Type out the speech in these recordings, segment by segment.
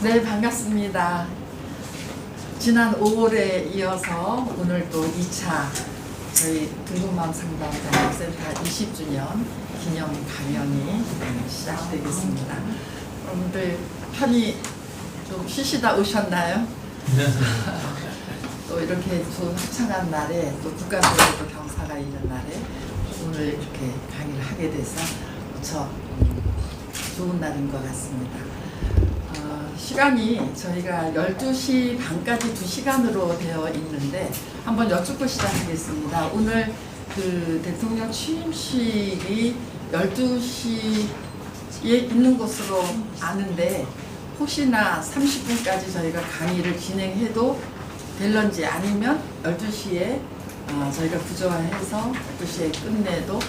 네, 반갑습니다. 지난 5월에 이어서 오늘 또 2차 저희 둥근마음 상담 장학센터 20주년 기념 강연이 시작되겠습니다. 여러분들 편히 좀 쉬시다 오셨나요? 네. 또 이렇게 좋은 합창한 날에 또 국가대회도 경사가 있는 날에 오늘 이렇게 강의를 하게 돼서 무척 좋은 날인 것 같습니다. 시간이 저희가 12시 반까지 2시간으로 되어 있는데 한번 여쭙고 시작하겠습니다. 오늘 그 대통령 취임식이 12시에 있는 것으로 아는데 혹시나 30분까지 저희가 강의를 진행해도 될런지 아니면 12시에 저희가 구조화해서 12시에 끝내도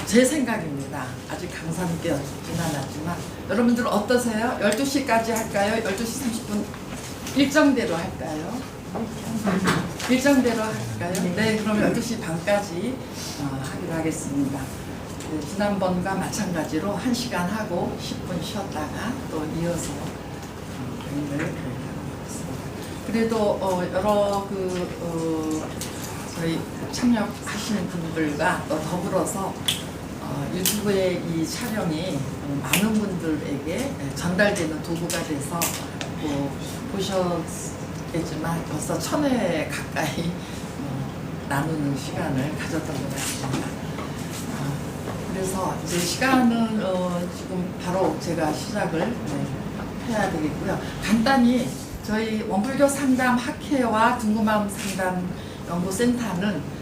제 생각입니다. 아직 강사님께 여쭙진 않았지만 여러분들 어떠세요? 12시까지 할까요? 12시 30분 일정대로 할까요? 일정대로 할까요? 네, 그럼 12시 반까지 하기로 하겠습니다. 네, 지난번과 마찬가지로 1시간 하고 10분 쉬었다가 또 이어서 강의를 하겠습니다. 그래도 여러 저희 참여하시는 분들과 또 더불어서 유튜브의 이 촬영이 많은 분들에게 전달되는 도구가 돼서 보셨겠지만 벌써 1000회 가까이 나누는 시간을 가졌던 것 같습니다. 그래서 이제 시간은 지금 바로 제가 시작을 해야 되겠고요. 간단히 저희 원불교 상담 학회와 둥근마음 상담 연구센터는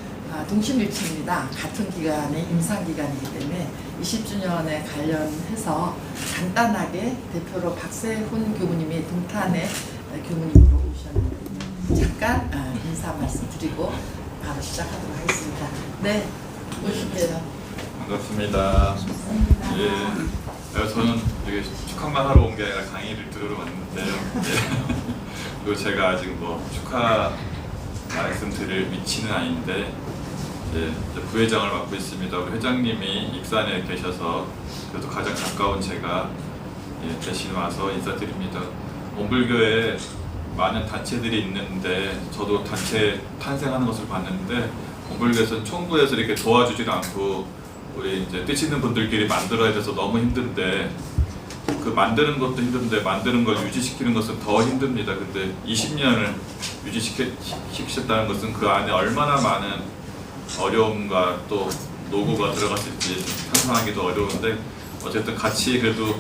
동심일치입니다. 같은 기간의 임상기간이기 때문에 20주년에 관련해서 간단하게 대표로 박세훈 교무님이 동탄의 교무님으로 오셨는데 잠깐 인사 말씀 드리고 바로 시작하도록 하겠습니다. 네, 오실게요. 반갑습니다. 예, 저는 되게 축하만 하러 온 게 아니라 강의를 들으러 왔는데요. 예. 그리고 제가 아직 축하 말씀 드릴 위치는 아닌데 이제 부회장을 맡고 있습니다. 우리 회장님이 익산에 계셔서 그래도 가장 가까운 제가 대신 와서 인사드립니다. 원불교에 많은 단체들이 있는데 저도 단체 탄생하는 것을 봤는데 원불교에서는 총부에서 이렇게 도와주질 않고 우리 이제 뜻 있는 분들끼리 만들어야 돼서 너무 힘든데 그 만드는 것도 힘든데 만드는 걸 유지시키는 것은 더 힘듭니다. 근데 20년을 유지시키셨다는 것은 그 안에 얼마나 많은 어려움과 또 노고가 들어갔을지 상상하기도 어려운데 어쨌든 같이 그래도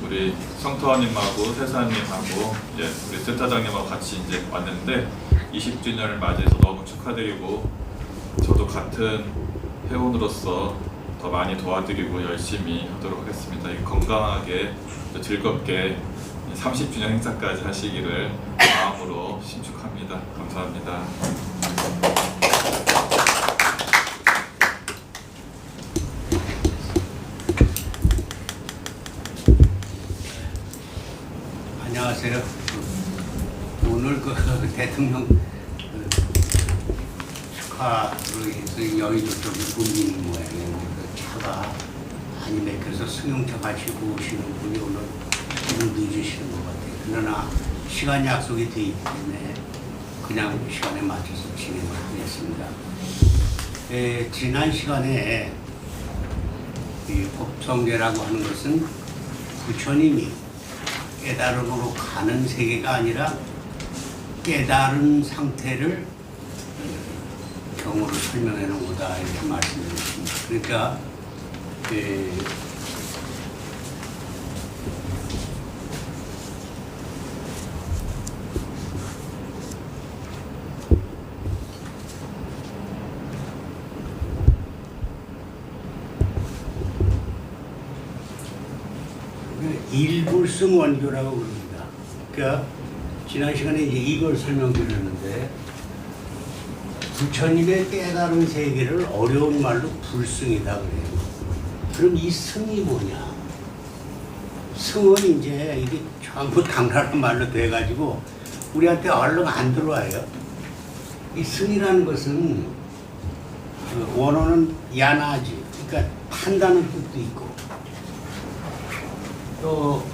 우리 성터님하고 세사님하고 우리 센터장님하고 같이 이제 왔는데 20주년을 맞이해서 너무 축하드리고 저도 같은 회원으로서 더 많이 도와드리고 열심히 하도록 하겠습니다. 건강하게 즐겁게 30주년 행사까지 하시기를 마음으로 신축합니다. 감사합니다. 안녕하세요. 오늘 대통령 축하로 해서 여의도 쪽이 붐비는 모양이에요. 차가 많이 막혀서 승용차 가지고 오시는 분이 오늘 좀 늦으시는 것 같아요. 그러나 시간 약속이 돼 있기 때문에 그냥 시간에 맞춰서 진행을 하겠습니다. 지난 시간에 이 법성계라고 하는 것은 부처님이 깨달음으로 가는 세계가 아니라 깨달은 상태를 경으로 설명해 놓은 거다 이렇게 말씀드렸습니다. 그러니까 일불승 원교라고 그럽니다. 그러니까 지난 시간에 이제 이걸 설명드렸는데 부처님의 깨달은 세계를 어려운 말로 불승이다 그래요. 그럼 이 승이 뭐냐? 승은 이제 이게 전부 당나라 말로 돼가지고 우리한테 얼른 안 들어와요. 이 승이라는 것은 원어는 야나지, 그러니까 판다는 뜻도 있고 또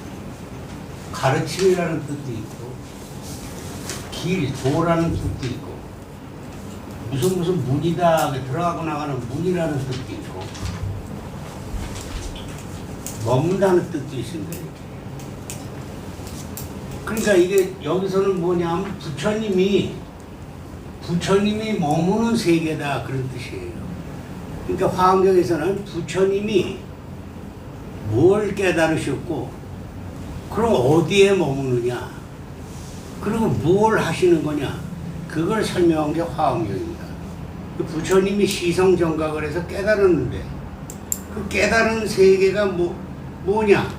가르침이라는 뜻도 있고 길, 도라는 뜻도 있고 무슨 문이다 들어가고 나가는 문이라는 뜻도 있고 머문다는 뜻도 있습니다. 이렇게. 그러니까 이게 여기서는 뭐냐면 부처님이 머무는 세계다 그런 뜻이에요. 그러니까 화엄경에서는 부처님이 뭘 깨달으셨고 그럼 어디에 머무느냐 그리고 뭘 하시는 거냐 그걸 설명한 게 화엄경입니다. 부처님이 시성정각을 해서 깨달았는데 그 깨달은 세계가 뭐냐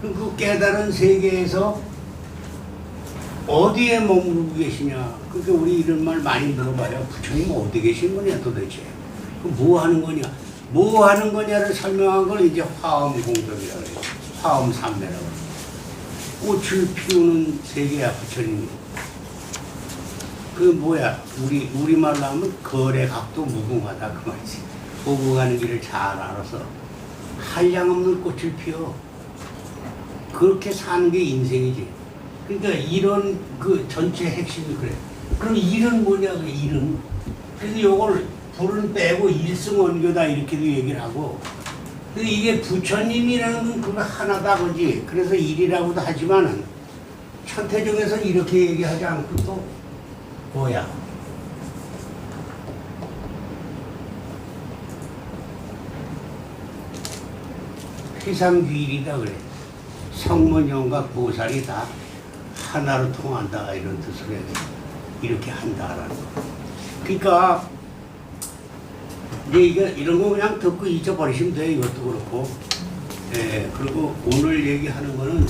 그 깨달은 세계에서 어디에 머무르고 계시냐 그러니까 우리 이런 말 많이 들어봐요. 부처님 어디 계신 거냐 도대체 뭐 하는 거냐 뭐 하는 거냐를 설명한 걸 이제 화엄공덕이라고 해요. 화엄삼매라고 해요. 꽃을 피우는 세계야 부처님이. 그 뭐야 우리말로 하면 거래각도 무궁하다 그 말이지. 오고 가는 길을 잘 알아서 한량없는 꽃을 피워. 그렇게 사는 게 인생이지. 그러니까 이런 그 전체 핵심이 그래. 그럼 일은 뭐냐 그 일은. 그래서 요걸 불은 빼고 일승원교다 이렇게도 얘기를 하고. 근데 이게 부처님이라는 건 그거 하나다 그지. 그래서 일이라고도 하지만은 천태종에서 이렇게 얘기하지 않고 또 뭐야. 회상규일이다 그래. 성문영과 보살이 다 하나로 통한다 이런 뜻으로 해서 이렇게 한다라는 거. 그러니까 이제 이런 거 그냥 듣고 잊어버리시면 돼. 이것도 그렇고. 예, 그리고 오늘 얘기하는 거는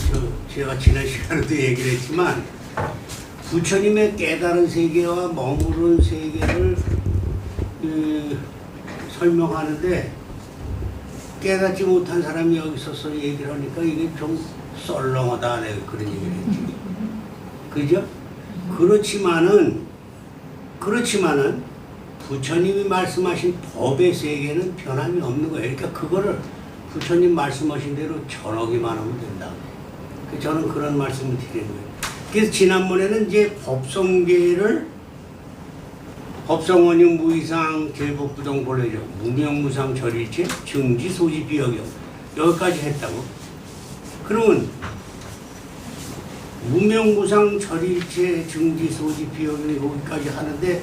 제가 지난 시간에도 얘기를 했지만 부처님의 깨달은 세계와 머무른 세계를 설명하는데 깨닫지 못한 사람이 여기 있어서 얘기를 하니까 이게 좀 썰렁하다 내가 그런 얘기를 했지. 그죠? 그렇지만은 부처님이 말씀하신 법의 세계는 변함이 없는 거예요. 그러니까 그거를 부처님 말씀하신 대로 전하기만 하면 된다. 저는 그런 말씀을 드리는 거예요. 그래서 지난번에는 이제 법성계를 법성원용 무이상 제법부동 본래적 무명무상 절일체 증지 소지 비역역 여기까지 했다고. 그러면 무명무상 절일체 증지 소지 비역역 여기까지 하는데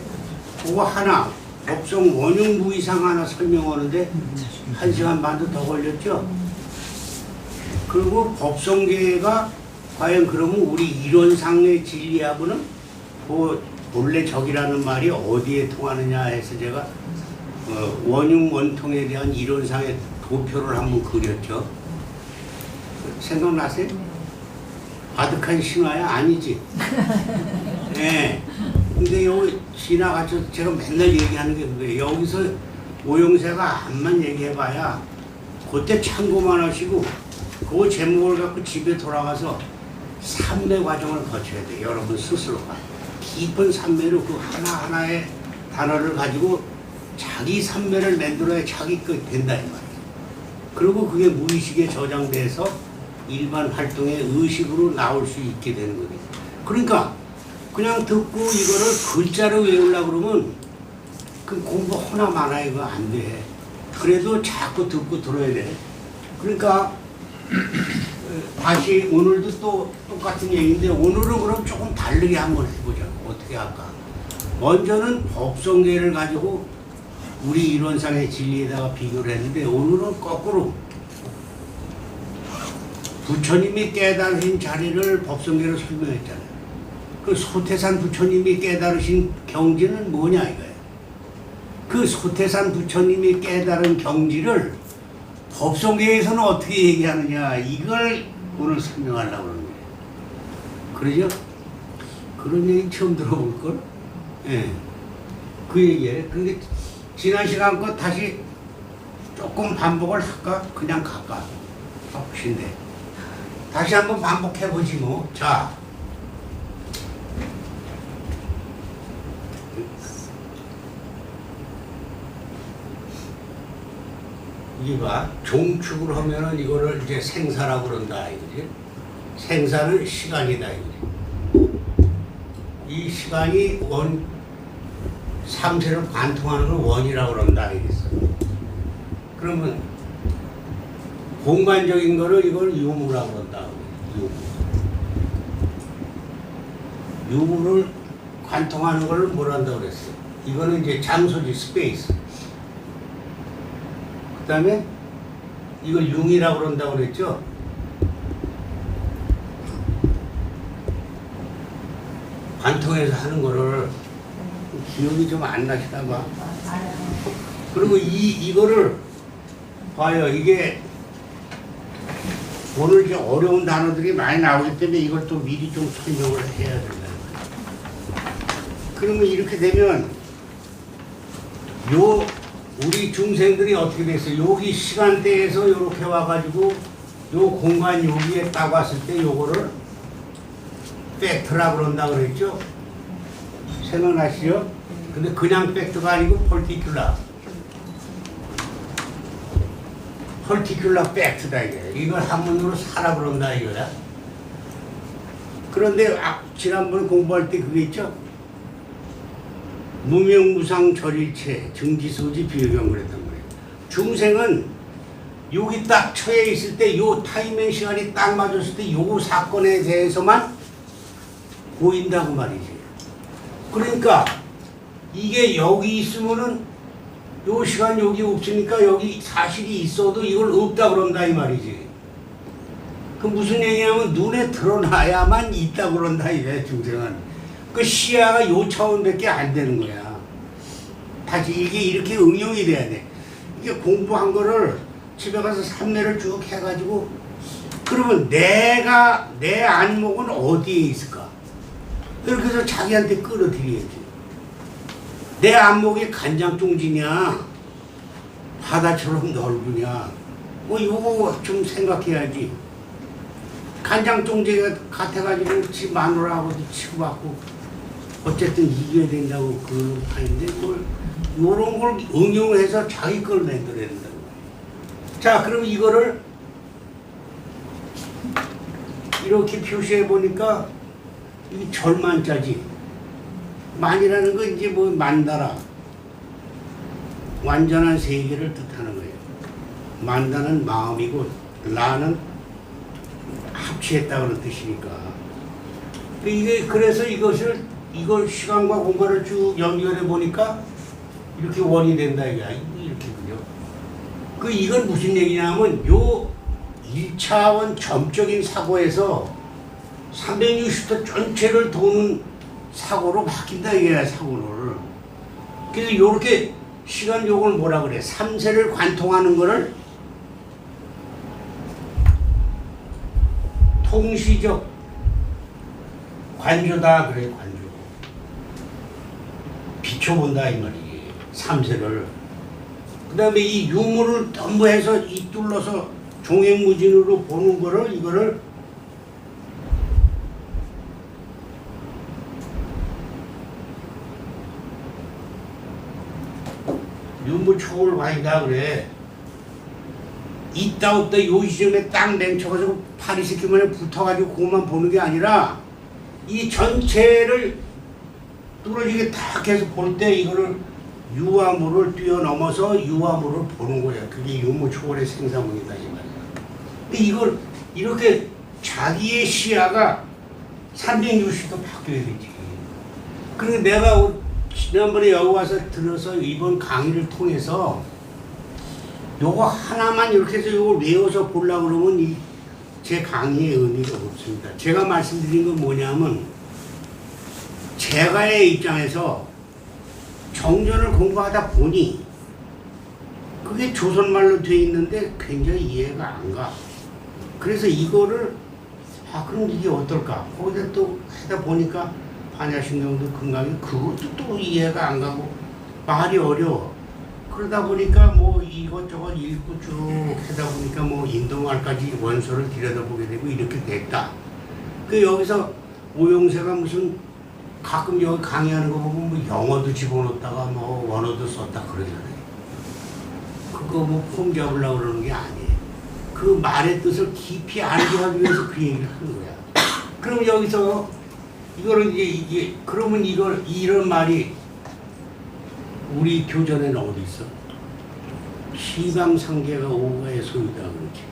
그거 하나 법성 원용 무이상 하나 설명하는데 1시간 반도 더 걸렸죠. 그리고 법성계가 과연 그러면 우리 이론상의 진리하고는 본래 적이라는 말이 어디에 통하느냐 해서 제가 원흉 원통에 대한 이론상의 도표를 한번 그렸죠. 생각나세요? 아득한 신화야? 아니지? 네. 근데 여기 지나가서 제가 맨날 얘기하는 게 그거예요. 여기서 오영세가 암만 얘기해봐야 그때 참고만 하시고 그 제목을 갖고 집에 돌아가서 삼매 과정을 거쳐야 돼. 여러분 스스로가 깊은 삼매로 그 하나하나의 단어를 가지고 자기 삼매를 만들어야 자기 것 된다 이 말이에요. 그리고 그게 무의식에 저장돼서 일반 활동의 의식으로 나올 수 있게 되는 거예요. 그러니까 그냥 듣고 이거를 글자로 외우려고 그러면 그 공부 하나 많아 이거 안 돼. 그래도 자꾸 듣고 들어야 돼. 그러니까 다시 오늘도 또 똑같은 얘기인데 오늘은 그럼 조금 다르게 한번 해보자고. 어떻게 할까? 먼저는 법성계를 가지고 우리 이론상의 진리에다가 비교를 했는데 오늘은 거꾸로 부처님이 깨달으신 자리를 법성계로 설명했잖아요. 그 소태산 부처님이 깨달으신 경지는 뭐냐 이거예요. 그 소태산 부처님이 깨달은 경지를 법성계에서는 어떻게 얘기하느냐 이걸 오늘 설명하려고 그러는 거예요. 그러죠? 그런 얘기 처음 들어볼걸? 예. 그 얘기예요. 근데 지난 시간 거 다시 조금 반복을 할까? 그냥 갈까? 혹시인데. 다시 한번 반복해보지 뭐. 자. 이게 봐. 종축을 하면은 이거를 이제 생사라고 그런다, 이거지. 생사는 시간이다. 이 시간이 삼세를 관통하는 걸 원이라고 그런다 이랬어. 그러면 공간적인 거를 이걸 유무라고 그런다. 유무를 관통하는 걸 뭐란다 그랬어. 이거는 이제 장소지, 스페이스. 그 다음에 이걸 융이라고 그런다고 그랬죠. 관통해서 하는 거를 기억이 좀 안 나시나 봐. 그리고 이거를 봐요. 이게 오늘 이제 어려운 단어들이 많이 나오기 때문에 이걸 또 미리 좀 설명을 해야 된다는 거예요. 그러면 이렇게 되면 우리 중생들이 어떻게 됐어요? 여기 시간대에서 이렇게 와가지고 요 공간 여기에 딱 왔을 때 요거를 팩트라고 그런다 그랬죠? 생각나시죠? 근데 그냥 팩트가 아니고 펄티큘러 팩트다 이게. 이걸 한문으로 사라 그런다 이거야. 그런데 지난번에 공부할 때 그게 있죠? 무명무상 절일체 증지소지 비유경 그랬단 말이에요. 중생은 여기 딱 처해 있을 때 요 타이밍 시간이 딱 맞았을 때 요 사건에 대해서만 보인다고 말이지. 그러니까 이게 여기 있으면은 요 시간 여기 없으니까 여기 사실이 있어도 이걸 없다 그런다 이 말이지. 그 무슨 얘기냐면 눈에 드러나야만 있다 그런다 이래 중생은. 그 시야가 요 차원밖에 안 되는 거야. 다시 이게 이렇게 응용이 돼야 돼. 이게 공부한 거를 집에 가서 삼매를 쭉 해가지고 그러면 내 안목은 어디에 있을까? 이렇게 해서 자기한테 끌어들여야지. 내 안목이 간장종지냐 바다처럼 넓으냐 뭐 이거 좀 생각해야지. 간장종지 같아가지고 지 마누라하고도 치고받고 어쨌든 이겨야 된다고 그러는 판인데 뭘 요런 걸 응용해서 자기 걸 만들어야 된다고. 자 그럼 이거를 이렇게 표시해 보니까 이 절만자지. 만이라는 거 이제 뭐 만다라 완전한 세계를 뜻하는 거예요. 만다는 마음이고 라는 합치했다 그런 뜻이니까. 이게 그래서 이걸 시간과 공간을 쭉 연결해 보니까 이렇게 원이 된다 이거야. 이렇게군요. 이건 무슨 얘기냐면 요 1차원 점적인 사고에서 360도 전체를 도는 사고로 바뀐다 이거야 사고를. 그래서 요렇게 시간 요걸 뭐라 그래? 3세를 관통하는 거를 통시적 관조다 그래. 관조 비춰본다 이 말이지. 3세를. 그 다음에 이 유무를 전부 해서 이 뚫러서 종횡무진으로 보는 거를 이거를 유무초월관이다 그래. 있다 없다 요 시점에 딱 맹쳐가지고 파리 새끼만에 붙어가지고 그것만 보는 게 아니라 이 전체를 뚫어지게 딱 해서 볼 때 이거를 유화무를 뛰어넘어서 유화무를 보는 거야. 그게 유무초월의 생사문이다 이 말이야. 근데 이걸 이렇게 자기의 시야가 360도 바뀌어야 되지. 그러니까 내가 지난번에 여기 와서 들어서 이번 강의를 통해서 요거 하나만 이렇게 해서 요걸 외워서 보려고 그러면 제 강의의 의미가 없습니다. 제가 말씀드린 건 뭐냐면 제가의 입장에서 정전을 공부하다 보니 그게 조선말로 돼 있는데 굉장히 이해가 안 가. 그래서 이거를 그럼 이게 어떨까? 거기다 또 하다 보니까 반야신경도 금강이 그것도 또 이해가 안 가고 말이 어려워. 그러다 보니까 뭐 이것저것 읽고 쭉 하다 보니까 뭐 인도말까지 원서를 들여다보게 되고 이렇게 됐다. 그 여기서 오용세가 무슨 가끔 여기 강의하는 거 보면 뭐 영어도 집어넣었다가 뭐 원어도 썼다 그러잖아요. 그거 뭐 폼 잡으려고 그러는 게 아니에요. 그 말의 뜻을 깊이 알게 하기 위해서 그 얘기를 하는 거야. 그럼 여기서 이거를 이게 그러면 이런 말이 우리 교전에는 어디 있어? 시방상계가 오가의 소유다 그러지.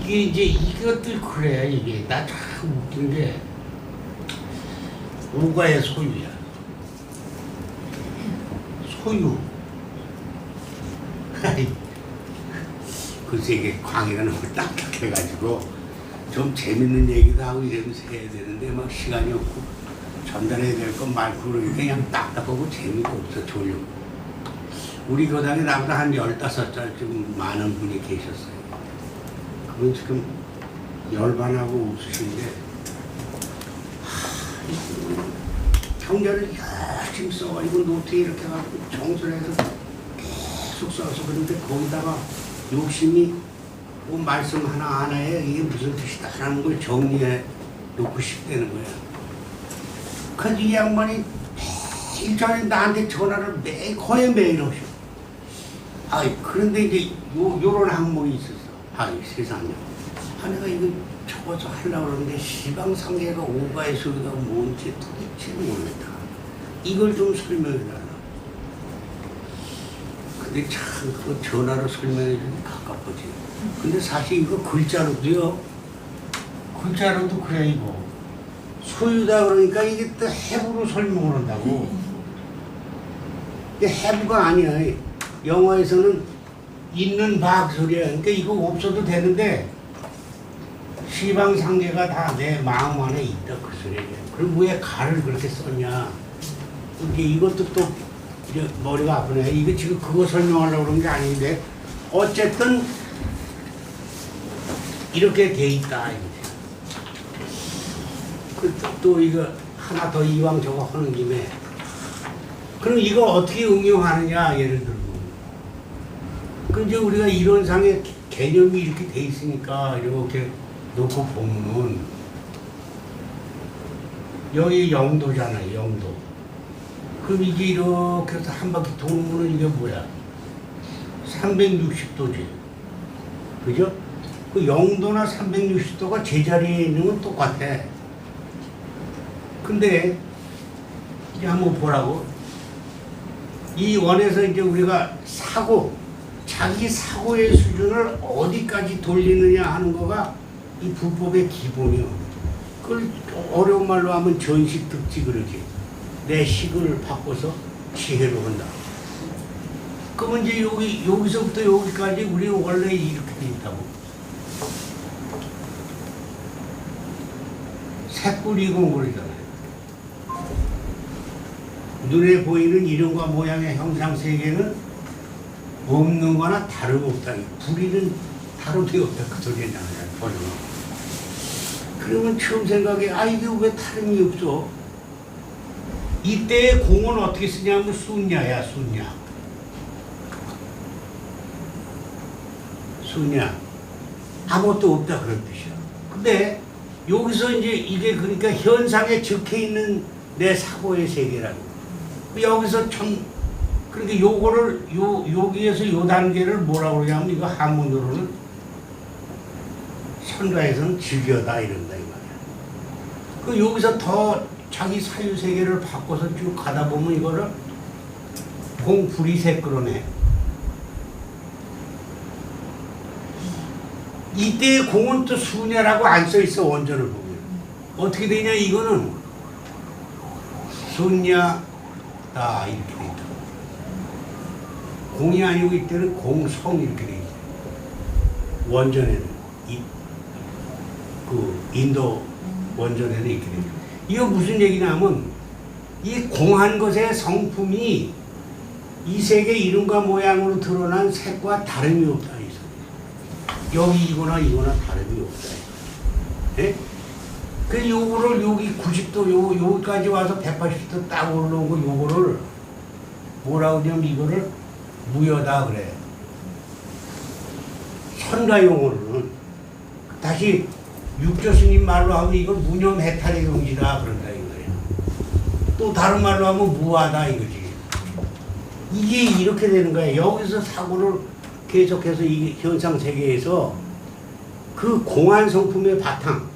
이게 이제 이것들 그래. 이게 나 참 웃긴 게 오가의 소유야. 소유. 글쎄 이게 강의가 너무 딱딱해가지고 좀 재밌는 얘기도 하고 이러면서 해야 되는데 막 시간이 없고 전달해야 될 건 많고 그러니까 그냥 딱딱하고 재미가 없어. 졸려. 우리 교당에 나보다 한 15살쯤 많은 분이 계셨어요. 그분 지금 열반하고 웃으시는데 경전을 열심히 써가지고 노트에 이렇게 해갖고 정술해서 계속 써서 그런데 거기다가 욕심이 뭐 말씀 하나하나에 이게 무슨 뜻이다 하는 걸 정리해 놓고 싶다는 거야. 그래서 이 양반이 매일 전에 나한테 전화를 거의 매일 오셔. 그런데 이제 요런 항목이 있었어. 세상에. 내가 이거 적어서 하려고 그러는데 시방상계가 오가의 소리가 뭔지 도대체 모르겠다. 이걸 좀 설명해달라. 근데 참 그 전화로 설명해주니 가깝거지. 근데 사실 이거 글자로도요. 글자로도 그래 이거. 소유다 그러니까 이게 또 해부로 설명을 한다고. 이게 해부가 아니야. 영어에서는 있는 바 그 소리야. 그러니까 이거 없어도 되는데 시방상계가 다 내 마음 안에 있다 그 소리야. 그럼 왜 가를 그렇게 썼냐. 이것도 또 이제 머리가 아프네. 이거 지금 그거 설명하려고 그런 게 아닌데 어쨌든 이렇게 돼 있다. 또 이거 하나 더 이왕 저거 하는 김에 그럼 이거 어떻게 응용하느냐 예를 들고 그 이제 우리가 이론상의 개념이 이렇게 돼 있으니까 이렇게 놓고 보면은 여기 영도잖아요. 영도. 그럼 이게 이렇게 해서 한 바퀴 도는 이게 뭐야? 360도지. 그죠? 그 영도나 360도가 제자리에 있는 건 똑같아. 근데 이제 한번 보라고. 이 원에서 이제 우리가 자기 사고의 수준을 어디까지 돌리느냐 하는 거가 이 불법의 기본이요. 그걸 어려운 말로 하면 전식특지 그러지. 내 식을 바꿔서 지혜로 한다. 그러면 이제 여기서부터 여기까지 우리 원래 이렇게 돼 있다고. 색구리공고리잖아요. 눈에 보이는 이름과 모양의 형상 세계는 없는 거나 다름없다. 불이는 다름이 없다. 그 소리에 나와요. 그러면 처음 생각해, 이게 왜 다름이 없어? 이때의 공은 어떻게 쓰냐면 순야야, 순야. 순야. 아무것도 없다 그런 뜻이야. 근데 여기서 이제 이게 그러니까 현상에 적혀 있는 내 사고의 세계라고. 여기서 그러니까 요거를 여기에서 요 단계를 뭐라고 그러냐면 이거 한문으로는 선가에서는 즐겨다 이런다 이 말이야. 그 여기서 더 자기 사유 세계를 바꿔서 쭉 가다 보면 이거를 공불이 새끄러네. 이때의 공은 또 수냐라고 안 써 있어 원전을 보면. 어떻게 되냐 이거는 순야다 이렇게 돼 있다. 공이 아니고 이때는 공성 이렇게 돼 있어. 원전에는 그 인도 원전에는 이렇게 돼 있어. 이거 무슨 얘기냐면 이 공한 것의 성품이 이 세계 이름과 모양으로 드러난 색과 다름이 없다. 여기 이거나 다름이 없다. 예? 그 요거를 여기 90도 여기까지 와서 180도 딱 올라온 거 요거를 뭐라고 하냐면 이거를 무여다 그래. 선가 용어로는 다시 육조스님 말로 하면 이걸 무념 해탈의 경지다 그런다 이거예요. 또 다른 말로 하면 무하다 이거지. 이게 이렇게 되는 거야. 여기서 사고를 계속해서 이 현상 세계에서 그 공안 성품의 바탕,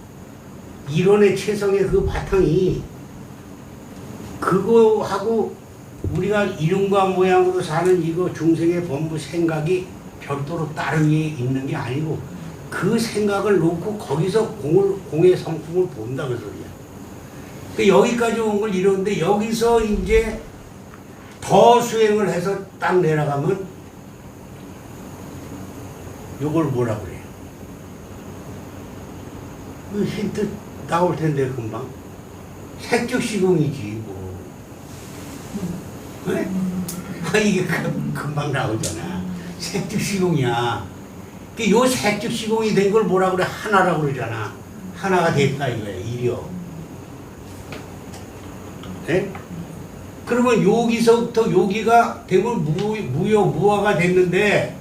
이론의 최성의 그 바탕이 그거하고 우리가 이름과 모양으로 사는 이거 중생의 본부 생각이 별도로 다른 게 있는 게 아니고 그 생각을 놓고 거기서 공의 성품을 본다 그 소리야. 그러니까 여기까지 온 걸 이러는데 여기서 이제 더 수행을 해서 딱 내려가면 요걸 뭐라 그래요? 그 힌트 나올 텐데 금방 색즉시공이지 뭐. 네? 이게 금방 나오잖아. 색즉시공이야. 요 색즉시공이 된 걸 뭐라 그래? 하나라고 그러잖아. 하나가 됐다 이거야. 일이요. 네? 그러면 여기서부터 여기가 되면 무화가 됐는데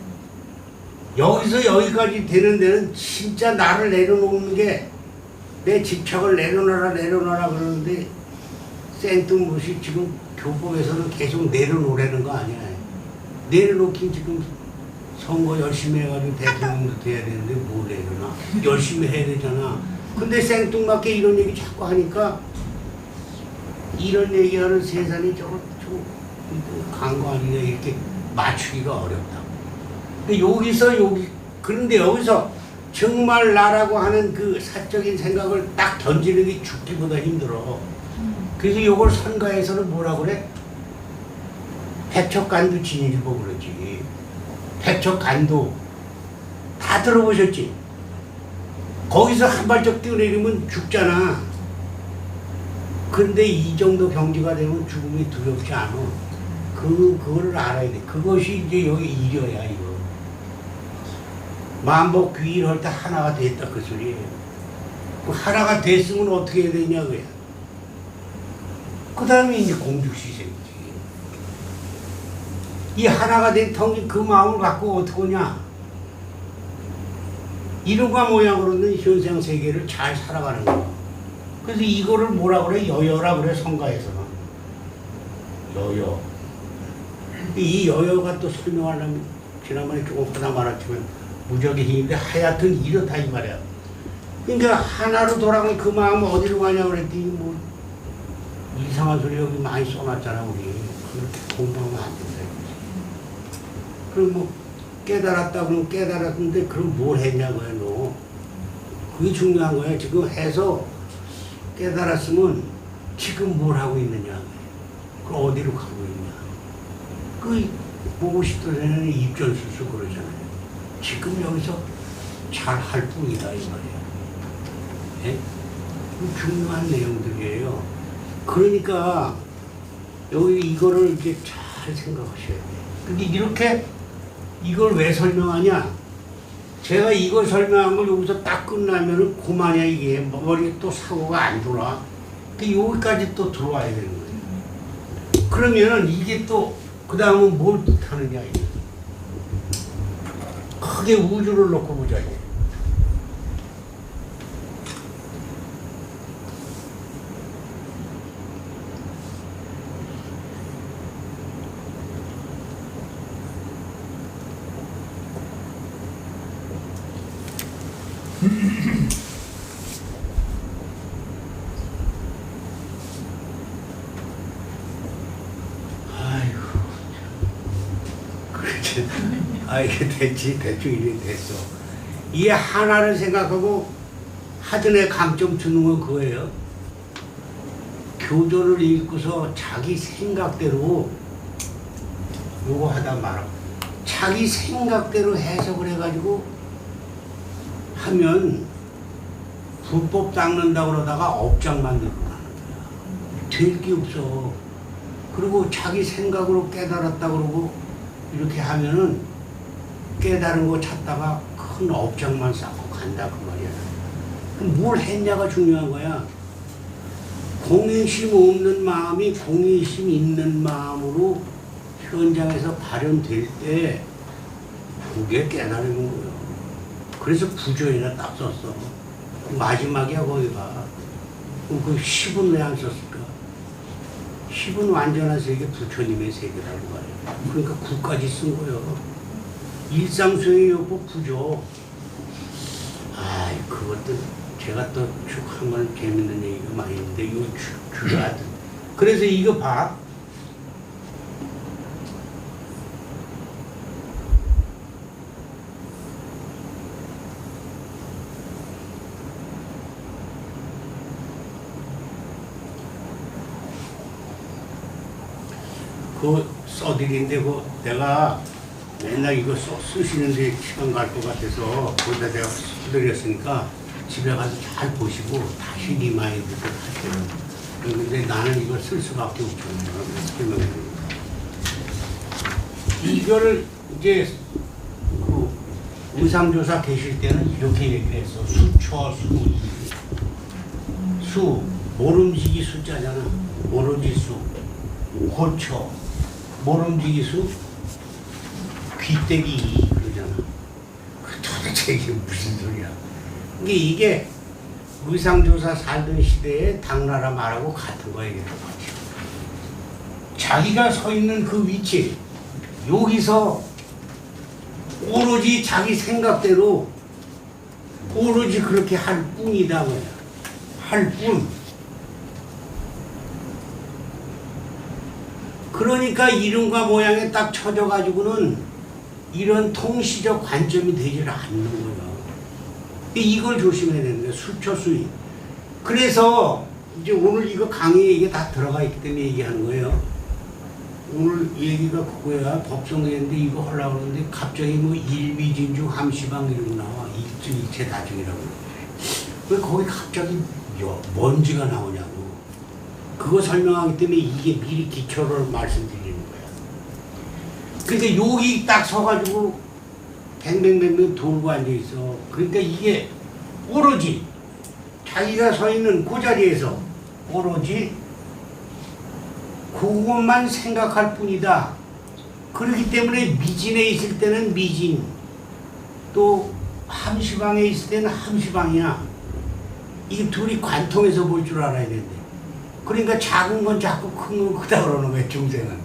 여기서 여기까지 되는 데는 진짜 나를 내려놓는 게 내 집착을 내려놔라 그러는데 생뚱맞이 지금 교법에서는 계속 내려놓으라는 거 아니야. 내려놓긴 지금 선거 열심히 해가지고 대통령도 돼야 되는데 뭘 내려놔. 열심히 해야 되잖아. 근데 생뚱맞게 이런 얘기 자꾸 하니까 이런 얘기하는 세상이 저거 간 거 아니냐 이렇게 맞추기가 어렵다. 근데 그런데 여기서 정말 나라고 하는 그 사적인 생각을 딱 던지는 게 죽기보다 힘들어. 그래서 이걸 선가에서는 뭐라 그래? 백척간도 진일보 그러지. 백척간도 다 들어보셨지? 거기서 한 발짝 뛰어내리면 죽잖아. 근데 이 정도 경지가 되면 죽음이 두렵지 않아. 그거를 알아야 돼. 그것이 이제 여기 일이야, 이거. 만복 귀일할 때 하나가 됐다, 그 소리예요. 그 하나가 됐으면 어떻게 해야 되냐, 그야. 그 다음에 이제 공죽시생이지. 이 하나가 된 텅이 그 마음을 갖고 어떻게 하냐. 이름과 모양으로는 현생 세계를 잘 살아가는 거야. 그래서 이거를 뭐라 그래? 여여라 그래, 성가에서는. 여여. 이 여여가 또 설명하려면, 지난번에 조금 하다 말았지만, 무적의 힘인데 하여튼 이렇다 이 말이야. 그러니까 하나로 돌아가면 그 마음은 어디로 가냐고 그랬더니 뭐 이상한 소리 여기 많이 써놨잖아 우리. 그렇게 공부하면 안 된다 이거지. 그럼 뭐 깨달았다 그러면 깨달았는데 그럼 뭘 했냐고요 너. 그게 중요한 거야. 지금 해서 깨달았으면 지금 뭘 하고 있느냐. 그 어디로 가고 있냐. 그 보고 싶던 애는 입전수수 그러잖아요. 지금 여기서 잘 할 뿐이다 이 말이야. 예? 중요한 내용들이에요. 그러니까 여기 이거를 이제 잘 생각하셔야 돼요. 근데 이렇게 이걸 왜 설명하냐? 제가 이걸 설명한 걸 여기서 딱 끝나면은 그만이야 이게. 머리에 또 사고가 안 돌아. 근데 여기까지 또 들어와야 되는 거예요. 그러면은 이게 또 그 다음은 뭘 뜻하느냐 이게. 크게 우주를 놓고 보자. 아이고, 그렇지. 아, 이게 됐지. 대충 이렇게 됐어. 이 하나를 생각하고 하던 애 강점 주는 건 그거예요. 교조를 읽고서 자기 생각대로 요거 하다 말아. 자기 생각대로 해석을 해가지고 하면 불법 닦는다 그러다가 업장 만들고 하는 거야. 될 게 없어. 그리고 자기 생각으로 깨달았다 그러고 이렇게 하면은 깨달은 거 찾다가 큰 업장만 쌓고 간다 그 말이야. 그럼 뭘 했냐가 중요한 거야. 공의심 없는 마음이 공의심 있는 마음으로 현장에서 발현될 때 그게 깨달은 거예요. 그래서 부조에다 딱 썼어. 마지막이야 거기가. 그 10은 왜 안 썼을까? 10은 완전한 세계 부처님의 세계라고 말이야. 그러니까 9까지 쓴 거예요. 일상수행요법 부조. 그것도 제가 또 쭉 한번 재밌는 얘기가 많이 있는데 이거 주가. 그래서 이거 봐. 그 써드린데 그 내가 맨날 이거 쓰시는데 시간 갈 것 같아서 거기다 내가 써드렸으니까 집에 가서 잘 보시고 다시 리마인드를 하세요. 근데 나는 이걸 쓸 수밖에 없잖아요. 설명해드립니다. 이거를 이제 그 의상조사 계실 때는 이렇게 얘기를 했어. 수초, 수, 모름지기 숫자잖아. 오로지 수, 고초, 모름지기 수, 귀때기 그러잖아. 도대체 이게 무슨 소리야? 근데 이게 의상조사 살던 시대에 당나라 말하고 같은 거야 이게 똑같이. 자기가 서 있는 그 위치 여기서 오로지 자기 생각대로 오로지 그렇게 할 뿐이다 뭐야. 할 뿐. 그러니까 이름과 모양에 딱 쳐져가지고는 이런 통시적 관점이 되질 않는 거야. 이걸 조심해야 되는데 수초수익. 그래서 이제 오늘 이거 강의에 이게 다 들어가 있기 때문에 얘기하는 거예요. 오늘 얘기가 그거야. 법성회인데 이거 하려고 하는데 갑자기 뭐 일미진중 함시방 이런 거 나와. 일체 다중이라고. 왜 거기 갑자기 먼지가 나오냐고. 그거 설명하기 때문에 이게 미리 기초를 말씀드리는 거야. 그러니까 여기 딱 서가지고 뱅뱅뱅뱅 돌고 앉아있어. 그러니까 이게 오로지 자기가 서 있는 그 자리에서 오로지 그것만 생각할 뿐이다. 그렇기 때문에 미진에 있을 때는 미진, 또 함시방에 있을 때는 함시방이야. 이게 둘이 관통해서 볼 줄 알아야 되는데. 그러니까 작은 건 자꾸 큰 건 크다 그러는 거야, 중생은.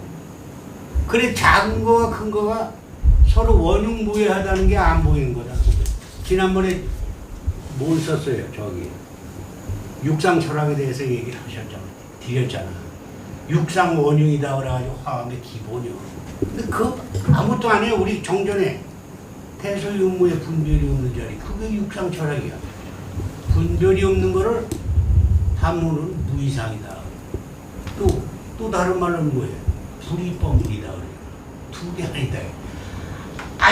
그래 작은 거와 큰 거가 서로 원흉무회하다는 게 안 보이는 거다. 지난번에 뭘 썼어요? 저기 육상 철학에 대해서 얘기를 하셨잖아. 드렸잖아. 육상 원흉이다 그래가지고 화음의 기본이요. 근데 그거 아무것도 안 해요. 우리 정전에 태소유무의 분별이 없는 자리. 그게 육상 철학이야. 분별이 없는 거를 한문은 무이상이다. 또 다른 말은 뭐예요? 불이법문이다 그래요. 두 개 아니다.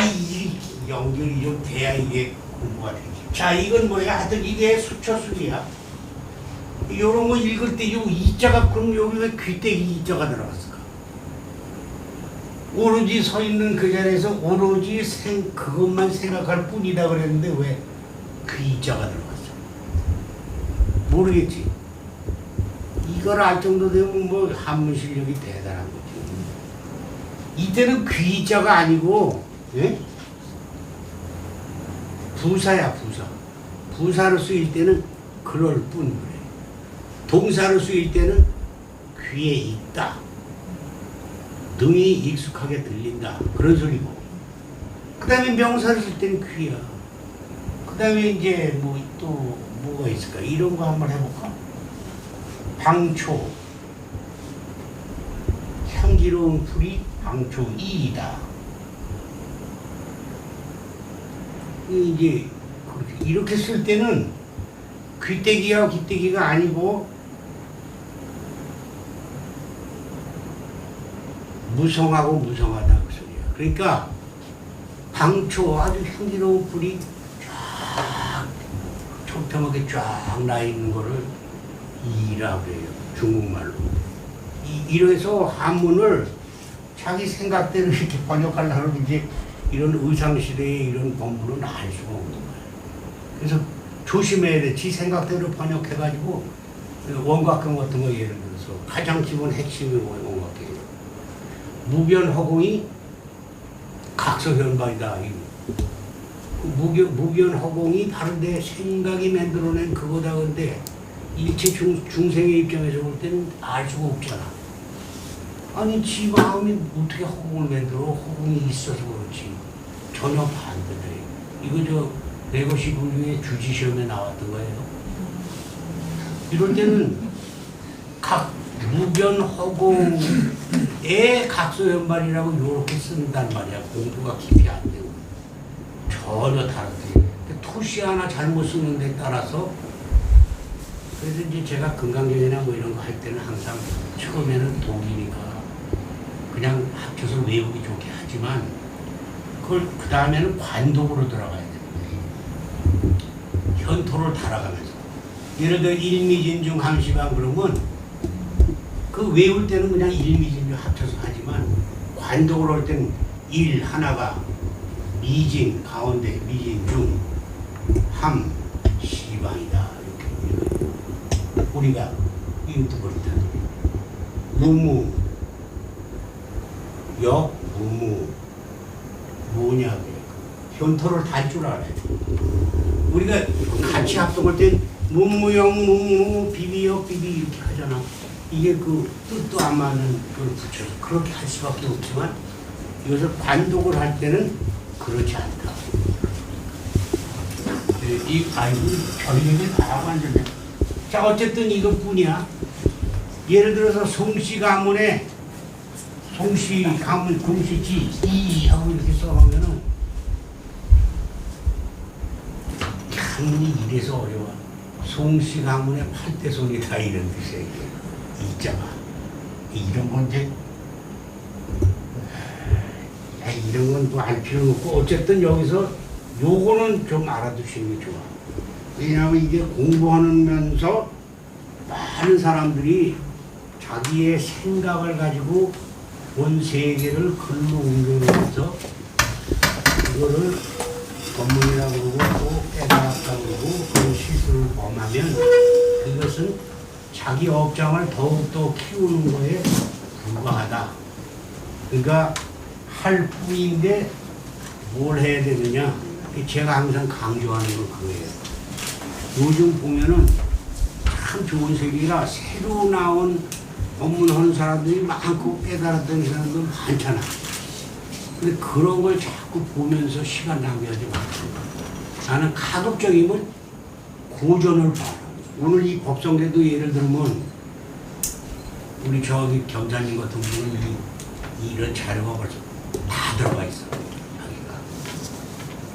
이 연결이 좀 돼야 이게 공부가 되지. 자, 이건 뭐야? 하여튼 이게 수초술이야. 요런 거 읽을 때 요 이자가 그럼 여기 왜 귀때기 이자가 들어갔을까? 오로지 서 있는 그 자리에서 오로지 그것만 생각할 뿐이다 그랬는데 왜 그 이자가 들어갔어? 모르겠지. 이걸 알 정도 되면 뭐 한문 실력이 대단한 거지. 이때는 귀자가 아니고, 예? 부사야, 부사. 부사로 쓰일 때는 그럴 뿐 그래. 동사로 쓰일 때는 귀에 있다. 능히 익숙하게 들린다. 그런 소리고. 그 다음에 명사를 쓸 때는 귀야. 그 다음에 이제 뭐 또 뭐가 있을까? 이런 거 한번 해볼까? 방초. 향기로운 풀이 방초 이이다. 이제 이렇게 쓸 때는 귀때기와 귀때기가 아니고 무성하고 무성하다 그 소리야. 그러니까 방초 아주 향기로운 풀이 쫙 촘촘하게 쫙 나 있는 거를 이라고 해요. 중국말로. 이래서 한문을 자기 생각대로 이렇게 번역하려고 이제 이런 의상시대의 이런 본문은 알 수가 없는 거예요. 그래서 조심해야 돼. 지 생각대로 번역해가지고 원각형 같은 거 예를 들어서 가장 기본 핵심이 원각형. 무변허공이 각서현반이다. 무변허공이 바로 내 생각이 만들어낸 그거다. 근데 일체 중생의 입장에서 볼 때는 알 수가 없잖아. 아니 지 마음이 어떻게 허공을 만들어? 허공이 있어서 그렇지. 전혀 반대돼요. 이거 저 내고시 분류의 주지시험에 나왔던 거예요. 이럴 때는 각 무변 허공의 각소연발이라고 이렇게 쓴단 말이야. 공부가 깊이 안 되고 전혀 다르대. 토시 하나 잘못 쓰는 데 따라서 그래서 이제 제가 건강경이나 뭐 이런 거 할 때는 항상 처음에는 독이니까 그냥 합쳐서 외우기 좋게 하지만 그걸 그 다음에는 관독으로 들어가야 돼요. 현토를 달아가면서 예를 들어 일미진중 함시방 그러면 그 외울 때는 그냥 일미진중 합쳐서 하지만 관독을 할 때는 일 하나가 미진 가운데 미진 중 함 시방이다 이렇게 우리가 이것도 그렇다. 무무 역 무무 뭐냐 현토를 달 줄 알아야 돼. 우리가 같이 합동할 때 무무역 무무 비비역 비비 이렇게 하잖아. 이게 그 뜻도 안 맞는 걸 붙여서 그렇게 할 수밖에 없지만 이것을 관독을 할 때는 그렇지 않다. 이 아이고 별일이 다 완전해. 자 어쨌든 이것뿐이야. 예를 들어서 송씨 가문에 송씨 가문 공시지 이 하고 이렇게 써놓으면은 참 이래서 어려워. 송씨 가문의 8대손이다 이런 뜻이야 이게. 있잖아. 이런 건 이제 이런 건 뭐 알 필요는 없고 어쨌든 여기서 요거는 좀 알아두시는 게 좋아. 왜냐하면 이게 공부하면서 많은 사람들이 자기의 생각을 가지고 본 세계를 글로 옮겨내면서 그거를 법문이라고 그러고 또 깨달았다고 그러고 그런 실수를 범하면 그것은 자기 업장을 더욱더 키우는 거에 불과하다. 그러니까 할 뿐인데 뭘 해야 되느냐. 제가 항상 강조하는 건 그거예요. 요즘 보면은 참 좋은 세계라 새로 나온 법문하는 사람들이 많고 깨달았던 사람들 많잖아. 근데 그런 걸 자꾸 보면서 시간 낭비하지 말고 나는 가급적이면 고전을 봐라. 오늘 이 법성계도 예를 들면 우리 저기 경자님 같은 분은 이런 자료가 벌써 다 들어가 있어.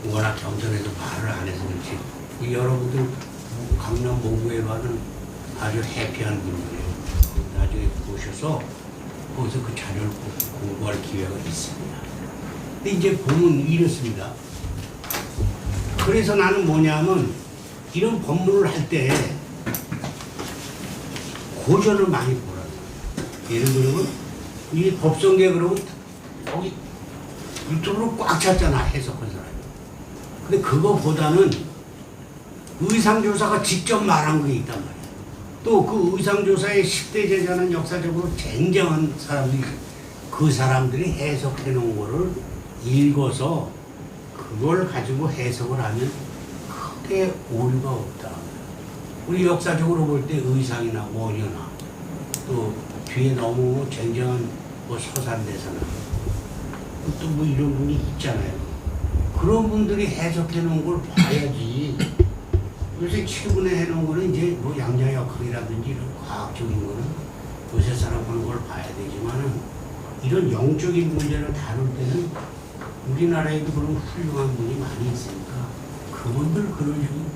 워낙 경전에도 말을 안 해서 그렇지. 여러분들 강남 모구에 가는 아주 해피한 분들이에요. 나중에 보셔서 거기서 그 자료를 공부할 기회가 있습니다. 근데 이제 보면 이렇습니다. 그래서 나는 뭐냐면 이런 법문을 할 때 고전을 많이 보라고. 예를 들면 이 법성계 그러면 거기 유튜브로 꽉 찼잖아 해석한 사람. 근데 그거보다는 의상조사가 직접 말한 게 있단 말이야. 또 그 의상조사의 10대 제자는 역사적으로 쟁쟁한 사람들이 그 사람들이 해석해 놓은 거를 읽어서 그걸 가지고 해석을 하면 크게 오류가 없다. 우리 역사적으로 볼 때 의상이나 원효나 또 뒤에 너무 쟁쟁한 뭐 서산대사나 또 뭐 이런 분이 있잖아요. 그런 분들이 해석해 놓은 걸 봐야지. 요새 최근에 해놓은 거는 이제 뭐 양자역학이라든지 이런 과학적인 거는 요새 사람 하는 걸 봐야 되지만은 이런 영적인 문제를 다룰 때는 우리나라에도 그런 훌륭한 분이 많이 있으니까 그분들 글을 좀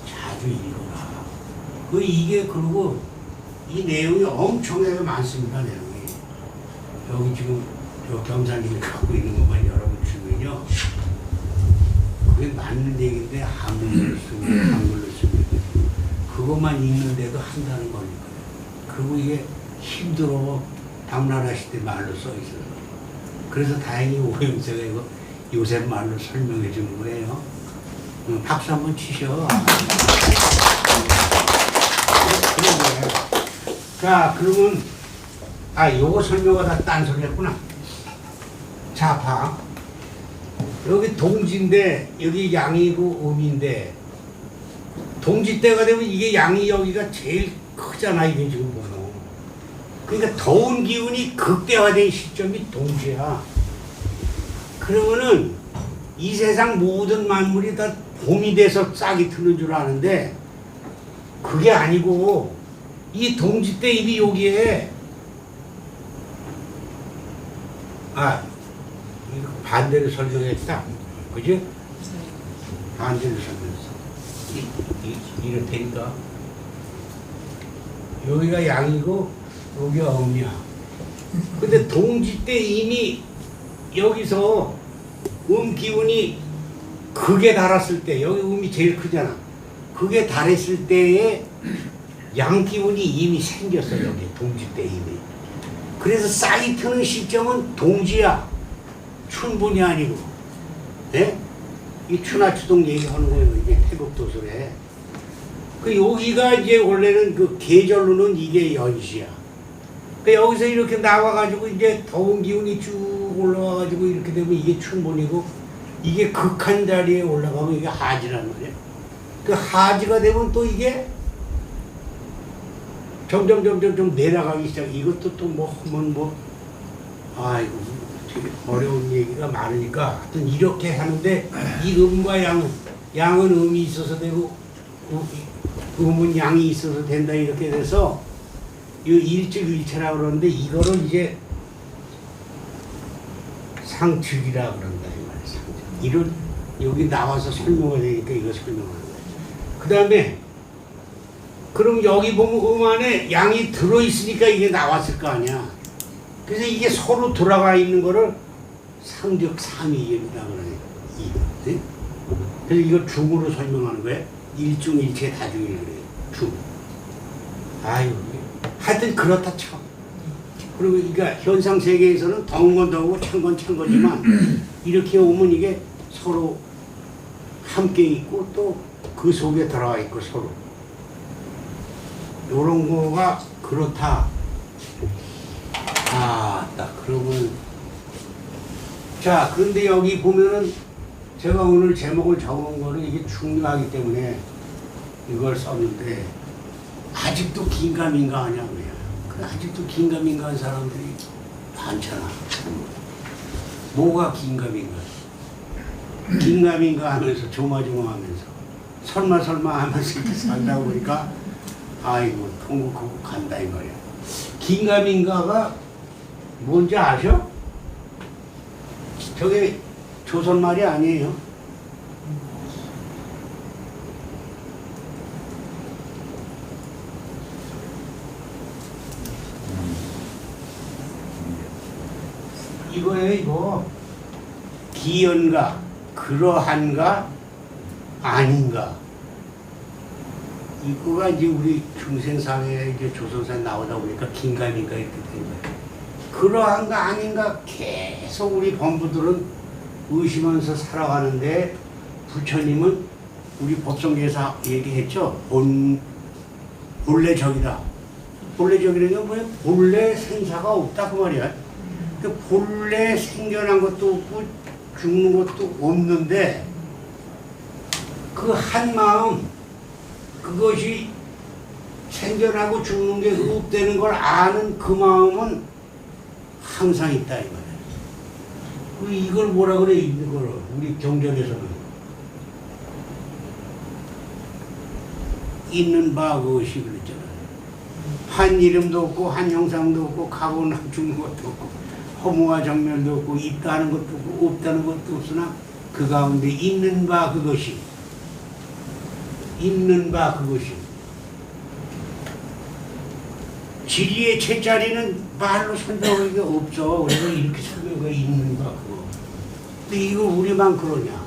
자주 읽어라. 이게 그리고 이 내용이 엄청나게 많습니다. 내용이 여기 지금 저 경사님이 갖고 있는 것만 여러분 주면요. 그게 맞는 얘기인데 한글로 쓰면 그것만 읽는데도 한 달은 걸리거든요. 그리고 이게 힘들어 당나라 시대 말로 써 있어서 그래서 다행히 오영세가 이거 요새 말로 설명해 주는 거예요. 박수 한번 치셔. 그런 거예요. 자 그러면 요거 설명을 다 딴소리 했구나. 자 봐. 여기 동지인데 여기 양이고 음인데 동지 때가 되면 이게 양이 여기가 제일 크잖아. 이게 지금 보면 그러니까 더운 기운이 극대화된 시점이 동지야. 그러면은 이 세상 모든 만물이 다 봄이 돼서 싹이 트는 줄 아는데 그게 아니고 이 동지 때 입이 여기에 이거 반대로 설명했다. 그지? 반대로 설명했어. 이렇다니까. 여기가 양이고 여기가 음이야. 근데 동지 때 이미 여기서 기운이 극에 달았을 때, 여기 음이 제일 크잖아. 극에 달했을 때에 양 기운이 이미 생겼어, 여기 동지 때 이미. 그래서 싹이 트는 시점은 동지야. 춘분이 아니고. 예? 이 추나추동 얘기하는 거예요, 이게 태국 도술에. 그 여기가 이제 원래는 그 계절로는 이게 연시야. 그 여기서 이렇게 나와가지고 이제 더운 기운이 쭉 올라와가지고 이렇게 되면 이게 춘분이고 이게 극한 자리에 올라가면 이게 하지란 말이야. 그 하지가 되면 또 이게 점점 내려가기 시작. 이것도 또 뭐 하면 뭐 아이고 되게 어려운 얘기가 많으니까 하여튼 이렇게 하는데 이 음과 양은 음이 있어서 되고 음은 양이 있어서 된다 이렇게 돼서 이 일직일체라고 그러는데 이거를 이제 상특이라 그런다 이 말이야. 상특. 이런 여기 나와서 설명을 되니까 이거 설명하는 거야. 그 다음에 그럼 여기 보면 음 안에 양이 들어있으니까 이게 나왔을 거 아니야. 그래서 이게 서로 들어가 있는 거를 상적 삼위입니다. 그래. 그래서 이걸 중으로 설명하는 거야. 일중일체 다중이라 그래요. 중. 아유, 하여튼 그렇다 쳐. 그리고 그러니까 현상 세계에서는 더운 건 더우고 찬 건 찬 거지만 이렇게 오면 이게 서로 함께 있고 또 그 속에 들어가 있고 서로. 요런 거가 그렇다. 딱 그러면 자, 그런데 여기 보면은 제가 오늘 제목을 적은 거는 이게 중요하기 때문에 이걸 썼는데 아직도 긴가민가 하냐고요. 아직도 긴가민가한 사람들이 많잖아. 뭐가 긴가민가? 긴가민가 하면서 조마조마하면서 설마 하면서 이렇게 살다 보니까 아이고 통곡하고 간다 이 말이야. 긴가민가가 뭔지 아셔? 저게 조선 말이 아니에요. 이거예요, 이거. 기연가, 그러한가, 아닌가. 이거가 이제 우리 중생사회에 이제 조선사에 나오다 보니까 긴가민가 이렇게 된 거예요. 그러한가 아닌가 계속 우리 범부들은 의심하면서 살아가는데 부처님은 우리 법성계에서 얘기했죠. 본래 적이다. 본래 적이라는 게 뭐야? 본래 생사가 없다 그 말이야. 그 본래 생겨난 것도 없고 죽는 것도 없는데 그 한 마음 그것이 생겨나고 죽는 게 없다는 걸 아는 그 마음은 항상 있다 이 말이야. 이걸 뭐라 그래 이걸 우리 경전에서는 있는 바 그것이 그랬잖아. 한 이름도 없고 한 형상도 없고 가고나 죽는 것도 없고 허무와 정멸도 없고 있다는 것도 없고 없다는 것도 없으나 그 가운데 있는 바 그것이 있는 바 그것이 진리의 채자리는 말로 설명하기가 없죠. 그래서 이렇게 설명하기가 있는 바 그거. 근데 이거 우리만 그러냐?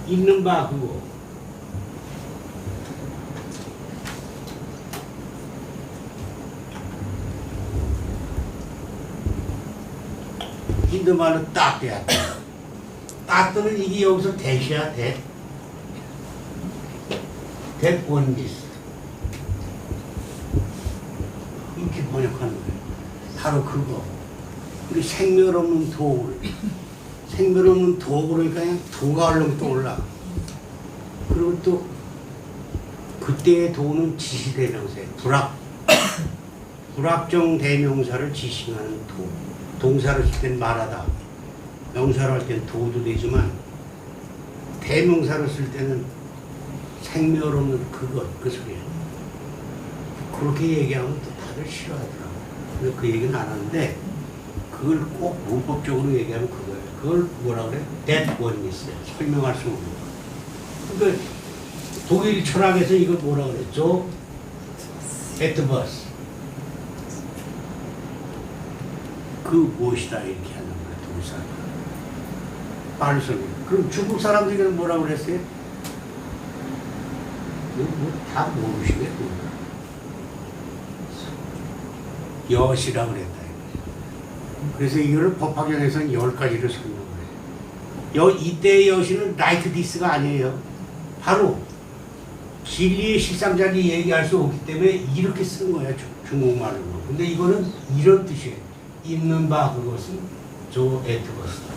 있는 바 그거. 힌두 말로 따떼야. 따떼는 이게 여기서 대시야 대. 대원디스. 이렇게 번역하는 거예요. 바로 그거. 우리 생멸 없는 도를. 생멸 없는 도구니까 그냥 도가 얼른 떠올라. 그리고 또 그때의 도는 지시대명사예요. 불확정 대명사를 지칭하는 도. 동사를 쓸 땐 말하다. 명사로 할 때는 도도 되지만 대명사로 쓸 때는 생멸 없는 그것, 그 소리야. 그렇게 얘기하면 또 다들 싫어하더라고. 근데 그 얘기는 안 하는데 그걸 꼭 문법적으로 얘기하면 그거예요. 그걸 뭐라 그래? that one 있어요. 설명할 수 없는 거. 그러니까 독일 철학에서 이걸 뭐라 그랬죠? 에트버스. 그 무엇이다 이렇게 하는 거야, 독일 사람. 빠르소리. 그럼 중국 사람들은 뭐라 그랬어요? 다 모르시네. 여시라 그랬다. 그래서 이거를 법학연에서는 10가지를 설명을 해요. 이때의 여시는 like this가 아니에요. 바로 진리의 실상자리 얘기할 수 없기 때문에 이렇게 쓴 거야, 중국말로. 근데 이거는 이런 뜻이에요. 있는 바 그것은 조 에트버스다.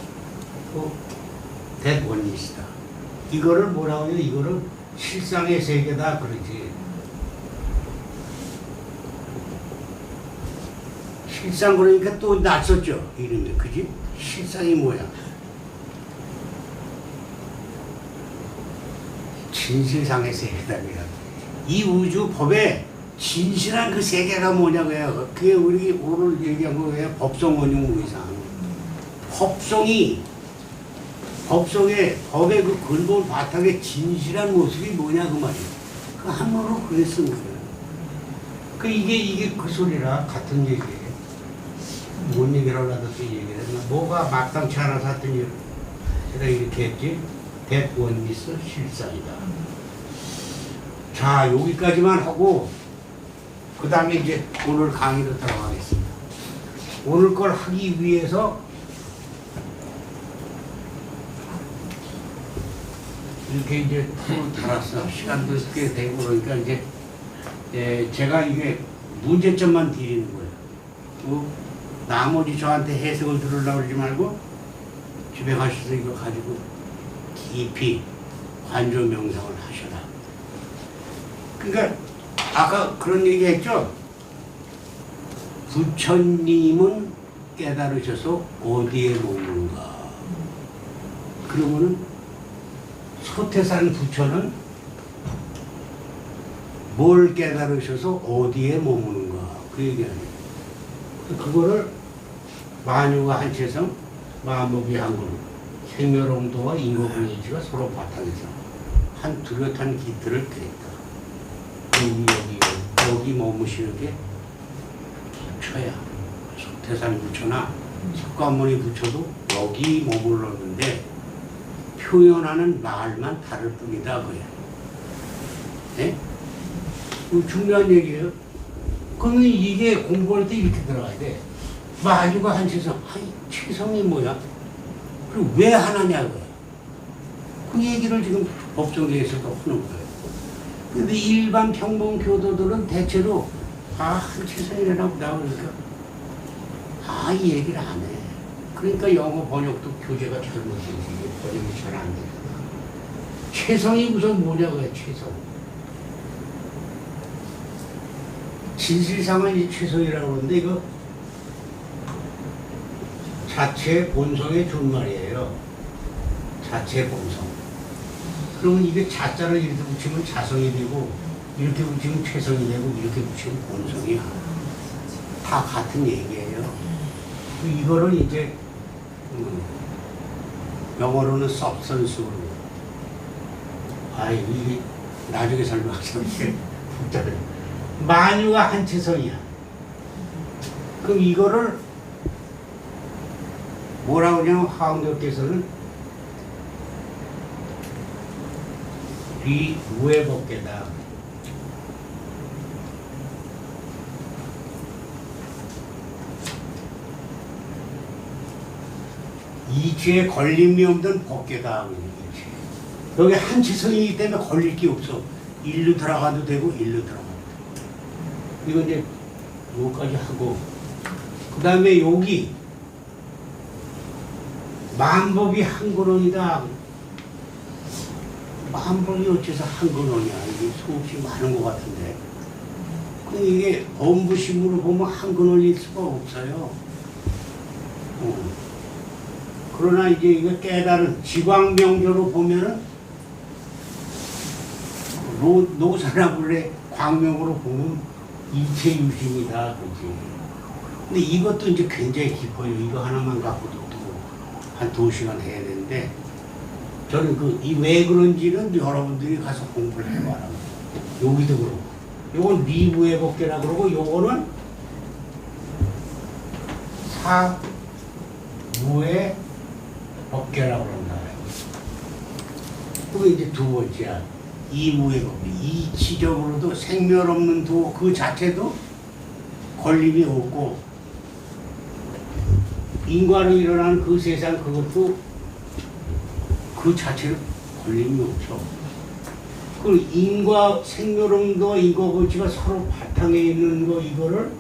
대원이시다. 이거를 뭐라고 해요? 이거를 실상의 세계다 그러지. 실상 그러니까 또 낯섰죠. 이름이. 그지? 실상이 뭐야? 진실상의 세계다. 이 우주 법에 진실한 그 세계가 뭐냐고요. 그게 우리 오늘 얘기한 거예요. 법성 원흉 의상. 법성의 법의 그 근본 바탕의 진실한 모습이 뭐냐 그 말이에요. 그 한문으로 그래 쓴 거예요. 그 이게 그 소리라 같은 얘기예요. 뭔 얘기를 하려다 또 얘기를 했나? 뭐가 마땅치 않아서 하여튼 제가 이렇게 했지. 대원미스 실상이다. 자, 여기까지만 하고 그 다음에 이제 오늘 강의로 들어가겠습니다. 오늘 걸 하기 위해서 이렇게 이제 풀을 달았어. 시간도 꽤 되고 그러니까 이제 제가 이게 문제점만 드리는 거예요. 나머지 저한테 해석을 들으려고 그러지 말고 집에 가셔서 이거 가지고 깊이 관조 명상을 하셔라. 그러니까 아까 그런 얘기 했죠? 부처님은 깨달으셔서 어디에 머무는가? 그러면은 소태산 부처는 뭘 깨달으셔서 어디에 머무는가? 그 얘기 아니에요. 그거를 만유가 한체성, 마법이 한그룹, 생멸홍도와 인고분이지가 서로 바탕에서 한 뚜렷한 기틀을 깼다. 여기 머무시는 게 부처야. 소태산 부처나 석가모니 부처도 여기 머물렀는데 표현하는 말만 다를 뿐이다 그래. 네? 중요한 얘기예요. 그러면 이게 공부할 때 이렇게 들어가야 돼. 마주가 한체성, 체성이 뭐야? 그리고 왜 하나냐고요. 그 얘기를 지금 법정에서도 하는 거예요. 근데 일반 평범 교도들은 대체로 한체성이라고 나오니까 이 얘기를 안 해. 그러니까 영어 번역도 교재가 잘못되지. 번역이 잘 안 돼. 체성이 무슨 뭐냐고요, 체성. 진실상은 이 최성이라고 그러는데 이거 자체 본성의 준말이에요. 자체 본성. 그러면 이게 자자를 이렇게 붙이면 자성이 되고 이렇게 붙이면 최성이 되고 이렇게 붙이면 본성이야. 다 같은 얘기예요. 이거를 이제 영어로는 substance로 이게 나중에 설명하자면 이게 복잡해. 만유가 한체성이야. 그럼 이거를 뭐라고 하냐면 화엄교께서는 비무해법계다. 이치에 걸림이 없는 법계다. 여기 한체성이기 때문에 걸릴 게 없어. 일로 들어가도 되고 일로 들어가도 되고. 이거 이제 요까지 하고 그 다음에 여기 만법이 한근원이다. 만법이 어째서 한근원이야. 이게 수없이 많은 것 같은데. 근데 이게 범부심으로 보면 한근원일 수가 없어요. 그러나 이제 이거 깨달은 지광명조로 보면은 노사나불의 광명으로 보면 일체유심이다, 그지. 근데 이것도 이제 굉장히 깊어요. 이거 하나만 갖고도 또 한 2시간 해야 되는데, 저는 이 왜 그런지는 여러분들이 가서 공부를 해봐라. 여기도 그렇고, 요건 리부의 법계라 그러고, 요거는 사무의 법계라고 그런다. 그게 이제 두 번째야. 이무의 법계. 이치적으로도 생멸 없는 도, 그 자체도 걸림이 없고, 인과로 일어나는 그 세상, 그것도 그 자체로 걸림이 없어. 그 인과 생멸음도 인과 거치가 서로 바탕에 있는 거, 이거를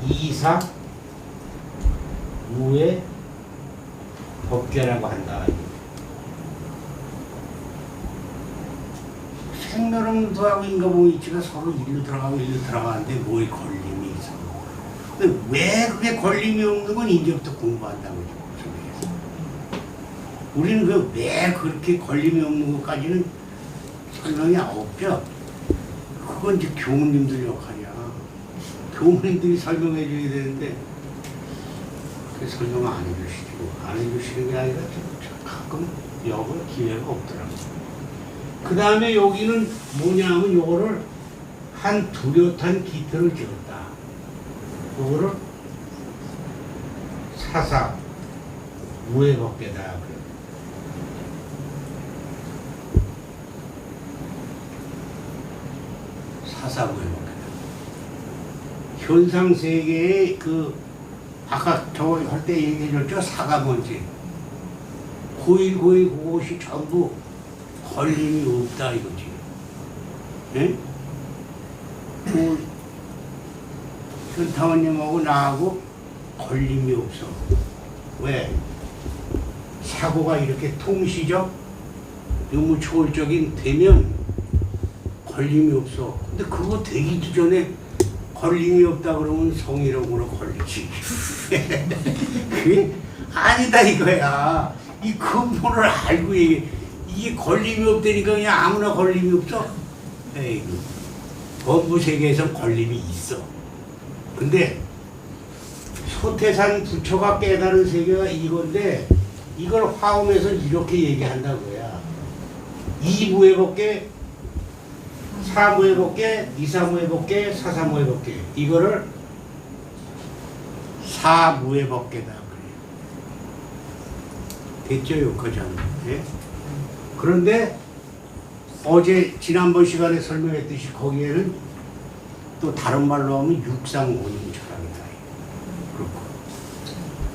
이사 무의 법계라고 한다. 생멸음도하고 인과 거치가 서로 일로 들어가고 일로 들어가는데 뭐에 걸림이 있어. 근데 왜 그게 걸림이 없는 건 이제부터 공부한다고 그죠? 우리는 왜 그렇게 걸림이 없는 것까지는 설명이 없죠. 그건 이제 교무님들 역할이야. 교무님들이 설명해 줘야 되는데 그 설명 안 해주시고, 안 해주시는 게 아니라 가끔 역을 기회가 없더라고요. 그 다음에 여기는 뭐냐면 요거를 한 뚜렷한 기틀을 지었다. 요거를 사사 무해법계다. 사사무해법계다. 현상세계의 아까 저 할 때 얘기해줬죠? 사가 뭔지. 고일 그것이 전부 걸림이 없다 이거지. 예? 현타원님하고 나하고 걸림이 없어. 왜? 사고가 이렇게 통시적, 유무초월적인 되면 걸림이 없어. 근데 그거 되기도 전에 걸림이 없다 그러면 성희롱으로 걸리지. 그게 아니다 이거야. 이 근본을 알고 이게 걸림이 없다니까 그냥 아무나 걸림이 없어. 에이구. 범부 세계에선 걸림이 있어. 근데 소태산 부처가 깨달은 세계가 이건데 이걸 화엄에서 이렇게 얘기한다고야. 이무의 법계, 사무의 법계, 이사무의 법계, 사사무의 법계. 이거를 사무의 법계다 그래요. 됐죠, 여기까지는. 네? 그런데 어제 지난번 시간에 설명했듯이 거기에는 또 다른 말로 하면 육상원용 철학이다. 그렇고.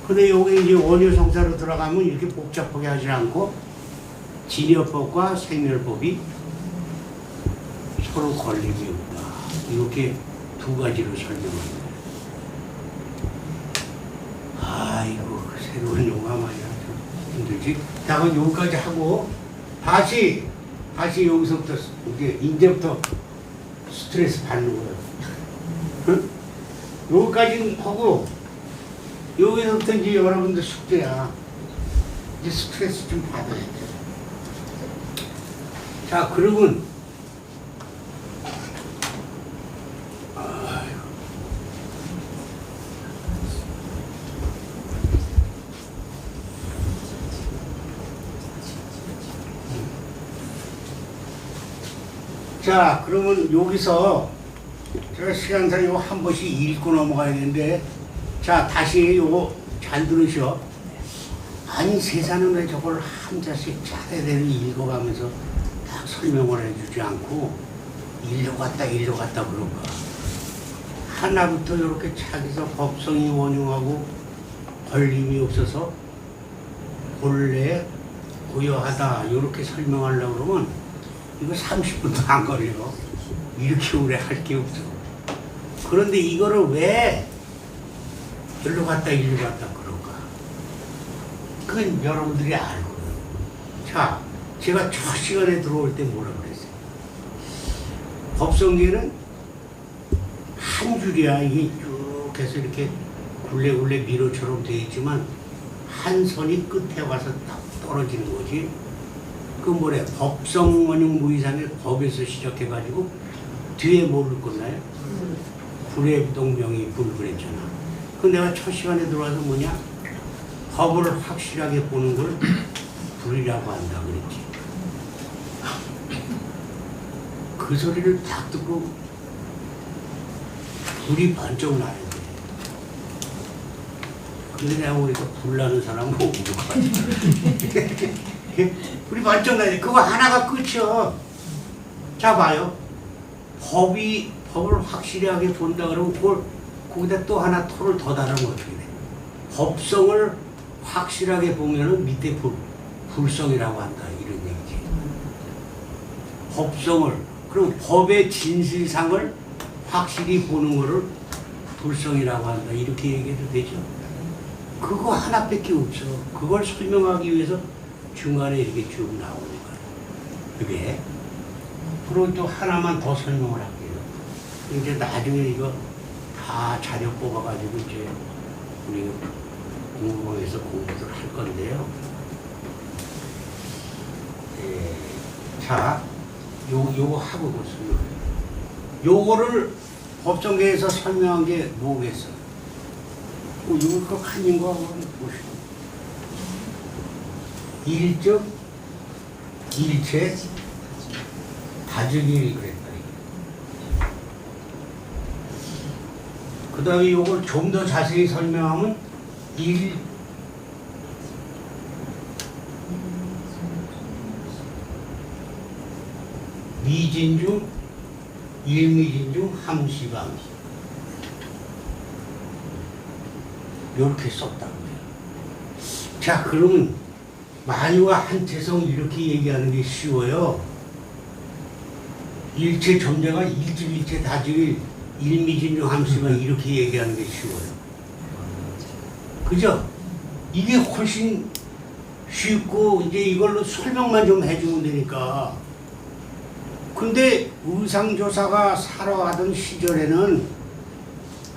근데 여기 이제 원효성사로 들어가면 이렇게 복잡하게 하지 않고 진여법과 생멸법이 서로 걸림이 없다. 이렇게 두 가지로 설명합니다. 아이고, 새로운 용어 말이야. 좀 힘들지? 자, 그럼 여기까지 하고 다시 여기서부터 이제부터 스트레스 받는 거예요. 응? 여기까지는 하고 여기서부터 이제 여러분들 숙제야. 이제 스트레스 좀 받아야 돼. 자, 그러면 자, 그러면 여기서 제가 시간상 이거 한 번씩 읽고 넘어가야 되는데, 자, 다시 요거 잘 들으셔. 아니, 세상은 왜 저걸 한 자씩 차례대로 읽어가면서 딱 설명을 해주지 않고 일로 갔다 그런가. 하나부터 이렇게 차기서 법성이 원흉하고 걸림이 없어서 본래 고요하다 이렇게 설명하려고 그러면 이거 30분도 안 걸려. 이렇게 오래 할 게 없어. 그런데 이거를 왜 일로 갔다 그런가? 그건 여러분들이 알고. 자, 제가 첫 시간에 들어올 때 뭐라 그랬어요? 법성계는 한 줄이야. 이게 쭉 해서 이렇게 굴레굴레 미로처럼 되어 있지만 한 선이 끝에 와서 딱 떨어지는 거지. 그 뭐래 법성 원형 무이상의 법에서 시작해가지고 뒤에 뭐를 끝나요? 불의 동명이 불 그랬잖아. 그 내가 첫 시간에 들어와서 뭐냐? 법을 확실하게 보는 걸 불이라고 한다 그랬지. 그 소리를 딱 듣고 불이 번쩍 나야 돼. 근데 내가 보니까 불 나는 사람은 없는 것 같아. 불이 번쩍 나야 돼. 그거 하나가 끝이야. 자 봐요. 법을 확실하게 본다 그러면 그걸 거기다 또 하나 토를 더 달으면 어떻게 돼? 법성을 확실하게 보면은 밑에 불성이라고 한다 이런 얘기지. 법성을 그리고 법의 진실상을 확실히 보는 거를 불성이라고 한다 이렇게 얘기해도 되죠. 그거 하나밖에 없어. 그걸 설명하기 위해서 중간에 이렇게 쭉 나오는 거야. 그게 그리고 또 하나만 더 설명을 할게요. 이제 나중에 이거 다 자료 뽑아가지고 이제 우리 공부방에서 공부를 할 건데요. 예. 자, 요거 하고 보세요. 요거를 법정계에서 설명한 게 뭐겠어? 이거 그 칸인 거 한번 보시고. 일적, 일체, 다증이 그랬다. 그 다음에 요걸 좀 더 자세히 설명하면 미진중, 일미진중, 함시방 이렇게 썼다고요. 자, 그러면 만유와 한체성 이렇게 얘기하는 게 쉬워요. 일체 존재가 일체 다증이 일미진중 함시방 이렇게 얘기하는 게 쉬워요. 그죠? 이게 훨씬 쉽고 이제 이걸로 설명만 좀 해주면 되니까. 근데 의상조사가 살아가던 시절에는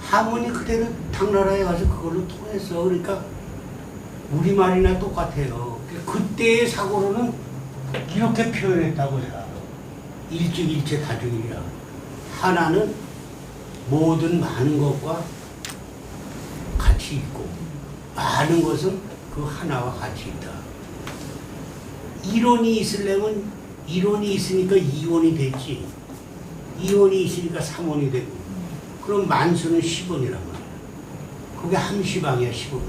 하모니 그대로 당나라에 가서 그걸로 통했어. 그러니까 우리말이나 똑같아요. 그때의 사고로는 이렇게 표현했다고요. 일체 다중이라. 하나는 모든 많은 것과 같이 있고 많은 것은 그 하나와 같이 있다. 이론이 있으려면 이론이 있으니까 이원이 됐지. 이원이 있으니까 삼원이 되고. 그럼 만수는 10원이란 말이야. 그게 함시방이야 10원.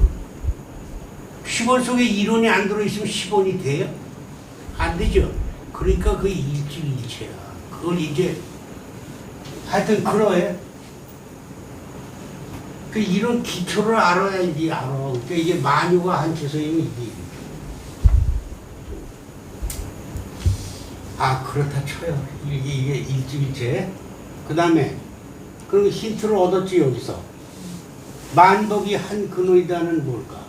10원 속에 이론이 안 들어있으면 10원이 돼요? 안 되죠. 그러니까 그 일체야. 그걸 이제 하여튼 그러해. 그 이런 기초를 알아야지 알아. 그러니까 이게 만유가 한체성이면 이게. 아 그렇다 쳐요. 이게 일지일체. 그 다음에 그럼 힌트를 얻었지 여기서. 만법이 한 근원이다는 뭘까?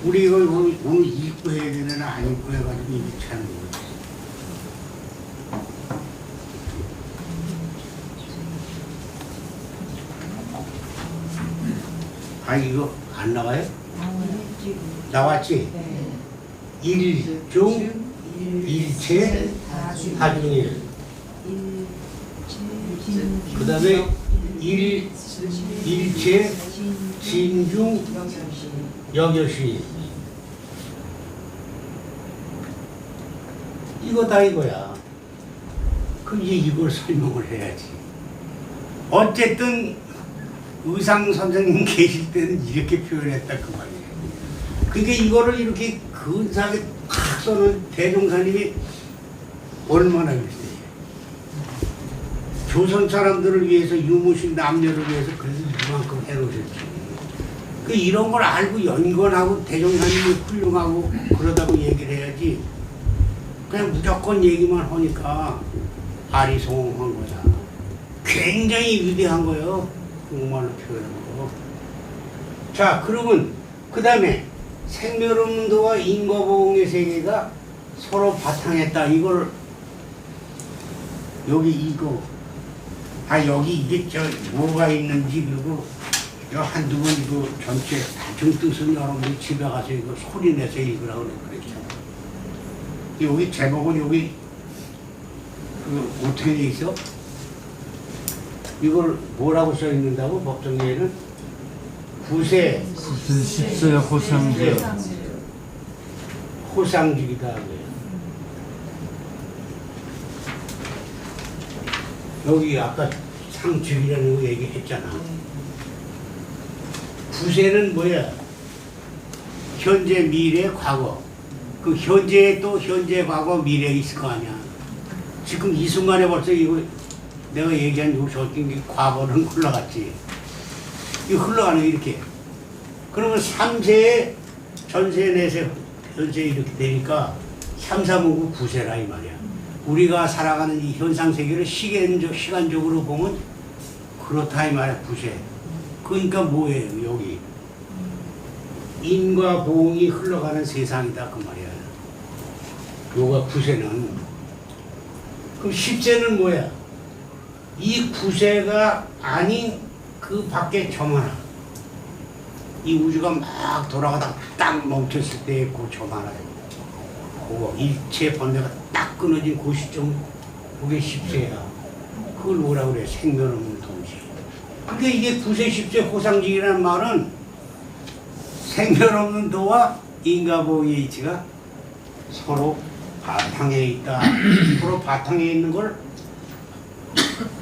우리 이걸 오늘 읽고 해야 되나 안 읽고 해가지고 이렇게 하는 거지. 아 이거 안 나와요? 나왔지? 네. 일중 일체 다중일. 그 다음에 일체 진중 역여시. 이거 다 이거야. 그럼 이제 이걸 설명을 해야지. 어쨌든 의상 선생님 계실 때는 이렇게 표현했다 그 말이에요. 그러니까 이거를 이렇게 근사하게 탁 써는 대종사님이 얼마나 글쎄요. 조선 사람들을 위해서 유무식 남녀를 위해서 그래서 이만큼 해놓으셨지. 그 이런 걸 알고 연관하고 대종사님이 훌륭하고 그러다고 얘기를 해야지. 그냥 무조건 얘기만 하니까 아리송한 거야. 굉장히 위대한 거예요. 정말로 표현한 거. 자, 그러면 그 다음에 생멸음도와 인거보응의 세계가 서로 바탕했다. 이걸 여기 이거 아 여기 이게 저 뭐가 있는지 그리고 요 한두 번 이거 전체 다중 뜻은 여러분이 집에 가서 이거 소리 내서 읽으라고 그랬잖아. 여기 제목은 여기 그 어떻게 돼 있어? 이걸 뭐라고 써 있는다고 법정계에는 구세 10세 호상제 호상직이다 그래요. 여기 아까 상직이라는 거 얘기했잖아. 구세는 뭐야? 현재, 미래, 과거. 그 현재에 또 현재, 과거, 미래 있을 거 아니야. 지금 이 순간에 벌써 이거 내가 얘기한 요 저긴 게 과거는 흘러갔지. 이거 흘러가네 이렇게. 그러면 3세에 전세, 내세, 현세 이렇게 되니까 3, 4, 5, 9, 9세라 이 말이야. 우리가 살아가는 이 현상 세계를 시간적으로 보면 그렇다 이 말이야. 9세. 그러니까 뭐예요 여기? 인과 공이 흘러가는 세상이다 그 말이야. 요가 9세는. 그럼 10세는 뭐야? 이 9세가 아닌 그 밖에 점 하나. 이 우주가 막 돌아가다가 딱 멈췄을 때의 그 점 하나예요. 그거 일체 번뇌가 딱 끊어진 그 시점, 그게 10세야. 그걸 뭐라 그래? 생명 없는 동시. 그러니까 이게 9세, 10세 호상직이라는 말은 생명 없는 도와 인과보의 이치가 서로 바탕에 있다. 서로 바탕에 있는 걸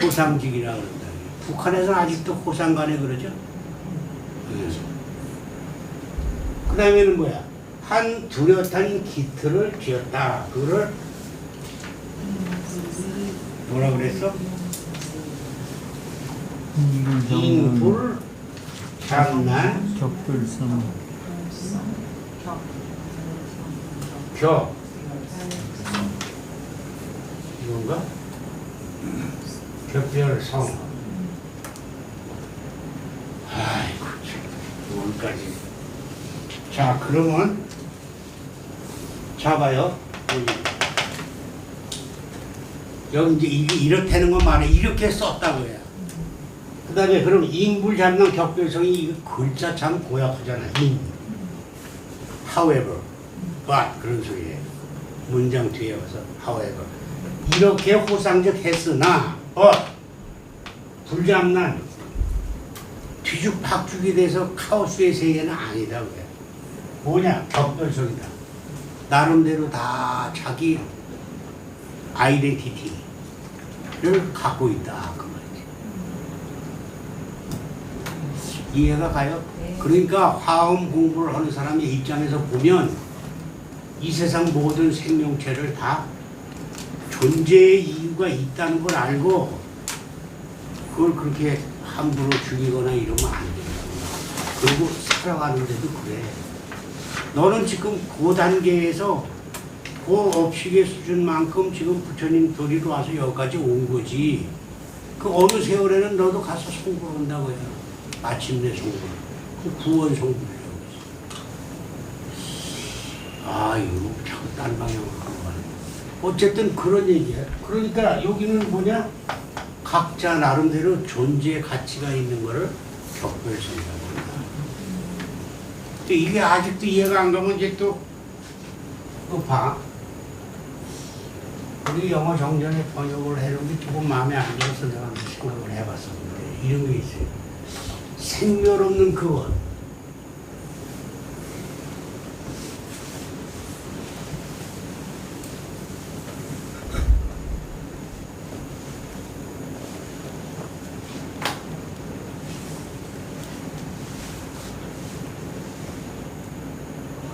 호상직이라고 그런다. 북한에서는 아직도 호상간에 그러죠. 그 다음에는 뭐야? 한 뚜렷한 기틀을 쥐었다. 그거를 뭐라 그랬어? 인불 장난 격돌선 격 이건가? 격별성. 아이고 참 오늘까지. 자 그러면 잡아요. 여기 이제 이게 이렇다는 건 말해. 이렇게 썼다고요. 그 다음에 그럼 인불 잡는 격별성이 이거 글자 참 고약하잖아. 인. However, but 그런 소리예요. 문장 뒤에 와서 however. 이렇게 호상적 했으나 불잡난 뒤죽박죽이 돼서 카오스의 세계는 아니다 그래. 뭐냐? 격별성이다. 나름대로 다 자기 아이덴티티를 갖고 있다 그 말이지. 이해가 가요? 그러니까 화음 공부를 하는 사람의 입장에서 보면 이 세상 모든 생명체를 다 존재의 이유가 있다는 걸 알고 그걸 그렇게 함부로 죽이거나 이러면 안 된다. 그리고 살아가는데도 그래. 너는 지금 그 단계에서 그 업식의 수준만큼 지금 부처님 도리로 와서 여기까지 온 거지. 그 어느 세월에는 너도 가서 송구한다고 해요. 마침내 송구. 그 구원 송구라고 해서. 아, 이거 자꾸 딴 방향으로 가는 거네. 어쨌든 그런 얘기야. 그러니까 여기는 뭐냐? 각자 나름대로 존재의 가치가 있는 거를 격별성이라고 한다. 이게 아직도 이해가 안 가면 이제 또 봐. 우리 영어 정전에 번역을 해놓은게 조금 마음에 안 들어서 내가 생각을 해봤었는데 이런 게 있어요. 생멸 없는 그것.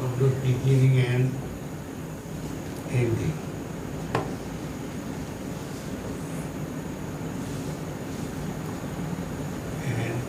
Of the beginning and ending. And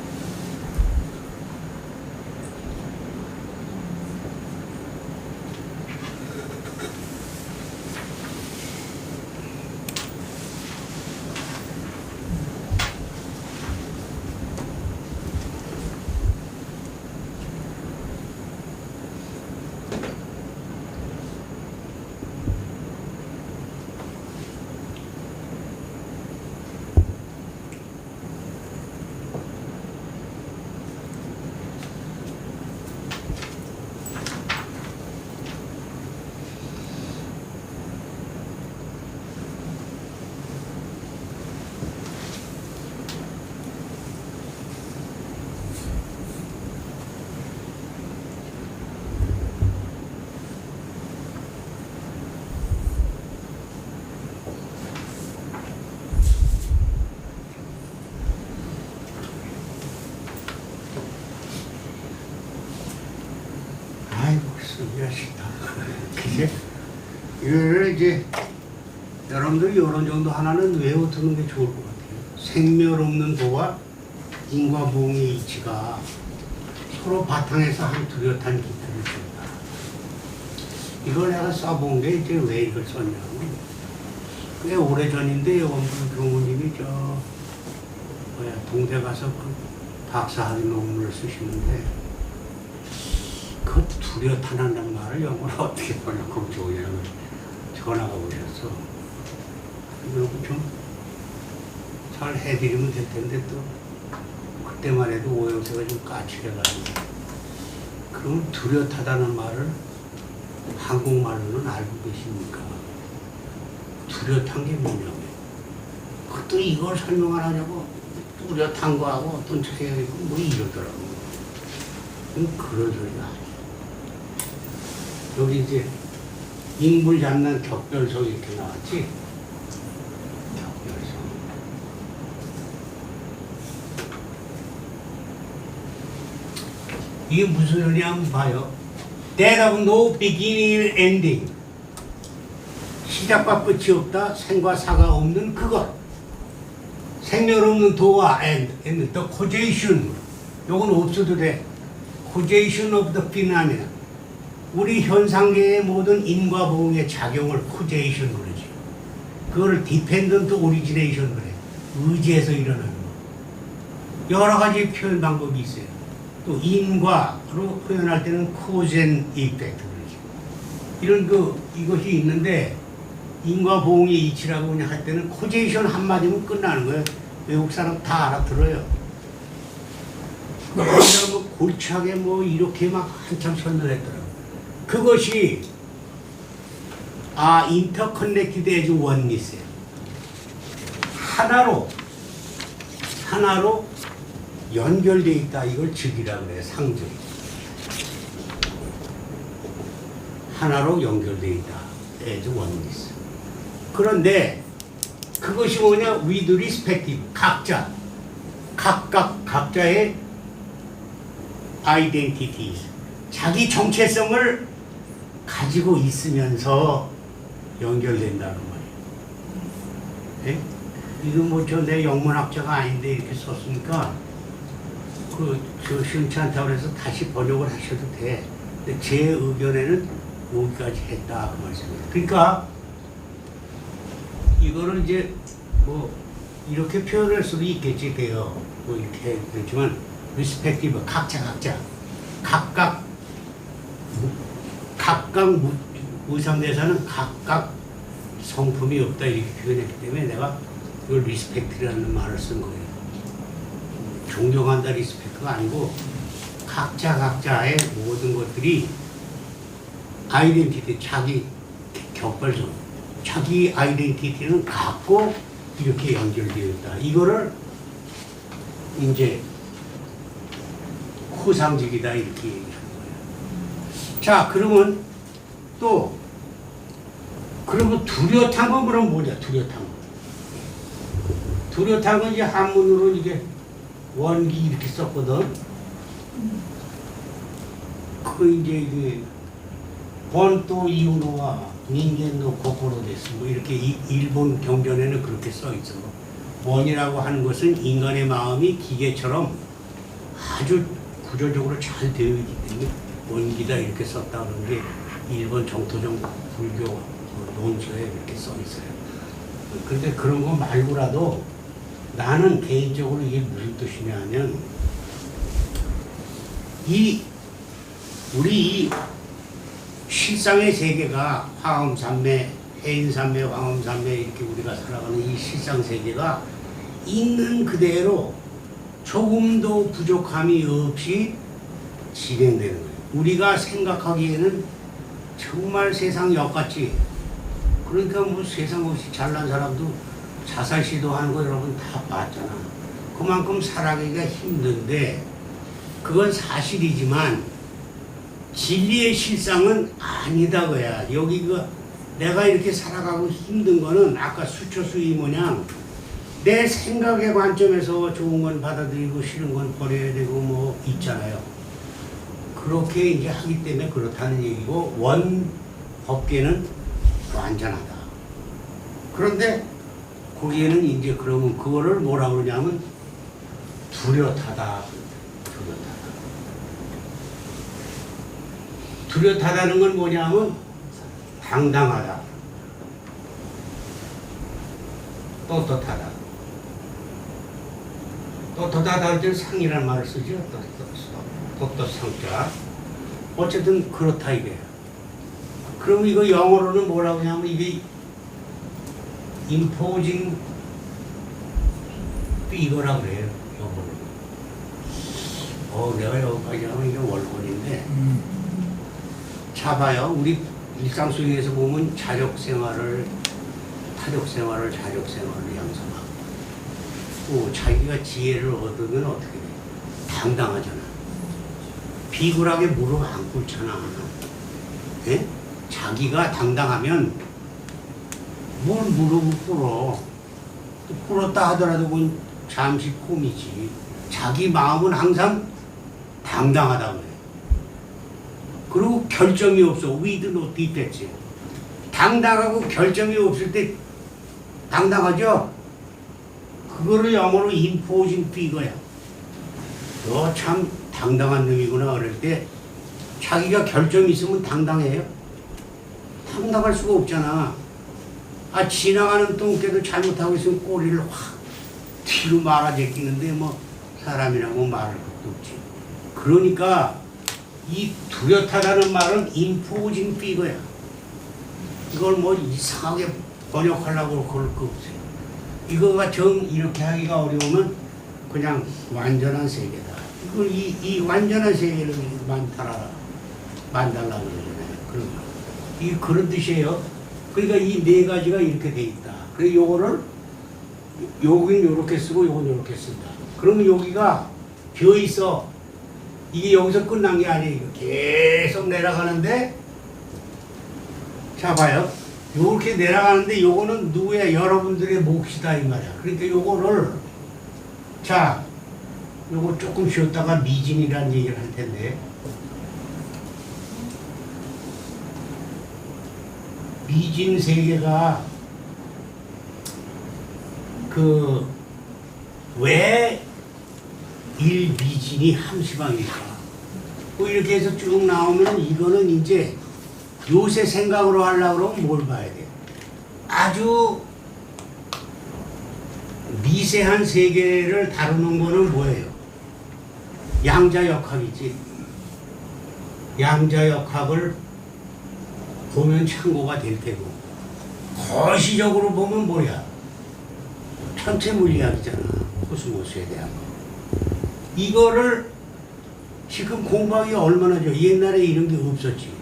이렇게 이거를 이제 여러분들이 이런 정도 하나는 외워두는 게 좋을 것 같아요. 생멸 없는 도와 인과 부흥의 이치가 서로 바탕에서 한 뚜렷한 기틀을 준다. 이걸 내가 써본 게 이제 왜 이걸 썼냐면 꽤 오래전인데 원불 교무님이 동대 가서 그 박사학위 논문을 쓰시는데 그 뚜렷하다는 말을 영어로 어떻게 번역하면 좋으냐고 전화가 오셨어. 그리고 좀 잘 해드리면 될 텐데 또 그때만 해도 오형태가 좀 까칠해가지고 그럼 뚜렷하다는 말을 한국말로는 알고 계십니까? 뚜렷한 게 뭐냐고요. 또 이걸 설명 안 하냐고 뚜렷한 거하고 어떤 차이가 있고 뭐 이러더라고. 그런 소리가 아니에요. 여기 이제 인물 잡는 격별성 이렇게 나왔지? 격별성. 이게 무슨 소리냐 한번 봐요. That of no beginning and ending. 시작과 끝이 없다. 생과 사가 없는 그것. 생멸 없는 도와 and the causation. 요건 없어도 돼. causation of the phenomena. 우리 현상계의 모든 인과 보응의 작용을 causation 그러지. 그거를 dependent origination 그래. 의지해서 일어나는 거. 여러 가지 표현 방법이 있어요. 또 인과로 표현할 때는 cause and effect 그러지. 이런 이것이 있는데 인과 보응의 이치라고 그냥 할 때는 causation 한마디면 끝나는 거예요. 외국 사람 다 알아들어요. 그러니까 뭐 골치하게 뭐 이렇게 막 한참 설명했더라고요. 그것이 interconnected as oneness예요. 하나로 연결되어 있다. 이걸 즉이라고 그래요. 상즉. 하나로 연결되어 있다. as oneness. 그런데 그것이 뭐냐? with respective. 각자의 identities. 자기 정체성을 가지고 있으면서 연결된다는 말이에요. 네? 이거 뭐 내 영문학자가 아닌데 이렇게 썼으니까 저 시원치 않다고 해서 다시 번역을 하셔도 돼. 근데 제 의견에는 여기까지 했다 그 말씀이에요. 그러니까 이거를 이제 뭐 이렇게 표현할 수도 있겠지 돼요. 뭐 이렇게 그렇지만 respective 각각 의상대사는 각각 성품이 없다 이렇게 표현했기 때문에 내가 이걸 리스펙트라는 말을 쓴 거예요. 존경한다 리스펙트가 아니고 각자의 모든 것들이 아이덴티티, 자기 격벌성, 자기 아이덴티티는 갖고 이렇게 연결되어 있다. 이거를 이제 후상직이다 이렇게 얘기하는 거예요. 자, 그러면 뚜렷한 건 그럼 뭐냐? 뚜렷한 건 이제 한문으로 이게 원기 이렇게 썼거든. 그 이제 본또 이유노와 닌겐노 고코로 데스 뭐 이렇게 일본 경전에는 그렇게 써 있어. 원이라고 하는 것은 인간의 마음이 기계처럼 아주 구조적으로 잘 되어 있기 때문에 원기다 이렇게 썼다 그런 게 일본 정토적 불교 논서에 이렇게 써 있어요. 그런데 그런 거 말고라도 나는 개인적으로 이게 무슨 뜻이냐면 우리 실상의 세계가 화엄산매, 해인산매, 화엄산매 이렇게 우리가 살아가는 이 실상 세계가 있는 그대로 조금도 부족함이 없이 진행되는 거예요. 우리가 생각하기에는 정말 세상 역같이 그러니까 뭐 세상 없이 잘난 사람도 자살 시도하는 거 여러분 다 봤잖아. 그만큼 살아가기가 힘든데 그건 사실이지만 진리의 실상은 아니다 거야. 여기 내가 이렇게 살아가고 힘든 거는 아까 수초수의 모양 내 생각의 관점에서 좋은 건 받아들이고 싫은 건 버려야 되고 뭐 있잖아요. 그렇게 이제 하기 때문에 그렇다는 얘기고 법계는 완전하다. 그런데 거기에는 이제 그러면 그거를 뭐라 그러냐면 뚜렷하다. 뚜렷하다는 건 뭐냐면 당당하다. 떳떳하다. 떳떳하다 할 때는 상이라는 말을 쓰죠. 떳떳상자. 어쨌든 그렇다 이게. 그럼 이거 영어로는 뭐라고 하냐면 이게 imposing figure라 그래요. 영어로. 내가 여기까지 하면 이게 원본인데. 자 봐요. 우리 일상 속에서 보면 자력 생활을 타력 생활을 자력 생활을 양성하고 또 자기가 지혜를 얻으면 어떻게 돼? 당당하잖아. 비굴하게 무릎 안 꿇잖아. 예? 자기가 당당하면 뭘 무릎을 꿇어. 꿇었다 하더라도 그건 잠시 꿈이지. 자기 마음은 항상 당당하다 그래. 그리고 결점이 없어. with no defects. 당당하고 결점이 없을 때 당당하죠? 그거를 영어로 imposing figure야. 너 참 당당한 놈이구나 그럴 때 자기가 결점이 있으면 당당해요? 당당할 수가 없잖아. 지나가는 똥개도 잘못하고 있으면 꼬리를 확 뒤로 말아 제끼는데 뭐 사람이라고 말할 것도 없지. 그러니까 이 뚜렷하다는 말은 imposing figure야. 이걸 뭐 이상하게 번역하려고 그럴 거 없어요. 이거가 이렇게 하기가 어려우면 그냥 완전한 세계다. 이걸 이 완전한 세계를 만달라고 그러잖아요. 그런 뜻이에요. 그러니까 이 네 가지가 이렇게 돼 있다. 그래서 요거를 여긴 요렇게 쓰고 요건 요렇게 쓴다. 그러면 여기가 비어 있어. 이게 여기서 끝난 게 아니에요. 계속 내려가는데 자 봐요. 요렇게 내려가는데 요거는 누구야? 여러분들의 몫이다 이 말이야. 그러니까 요거를 자 요거 조금 쉬었다가 미진이라는 얘기를 할 텐데 미진 세계가 왜 일미진이 함시방일까? 뭐 이렇게 해서 쭉 나오면 이거는 이제 요새 생각으로 하려고 그러면 뭘 봐야 돼? 아주 미세한 세계를 다루는 거는 뭐예요? 양자역학이지. 양자역학을 보면 참고가 될 테고 거시적으로 보면 뭐야? 천체 물리학이잖아. 코스모스에 대한 거. 이거를 지금 공부하기 얼마나 좋아. 옛날에 이런 게 없었지.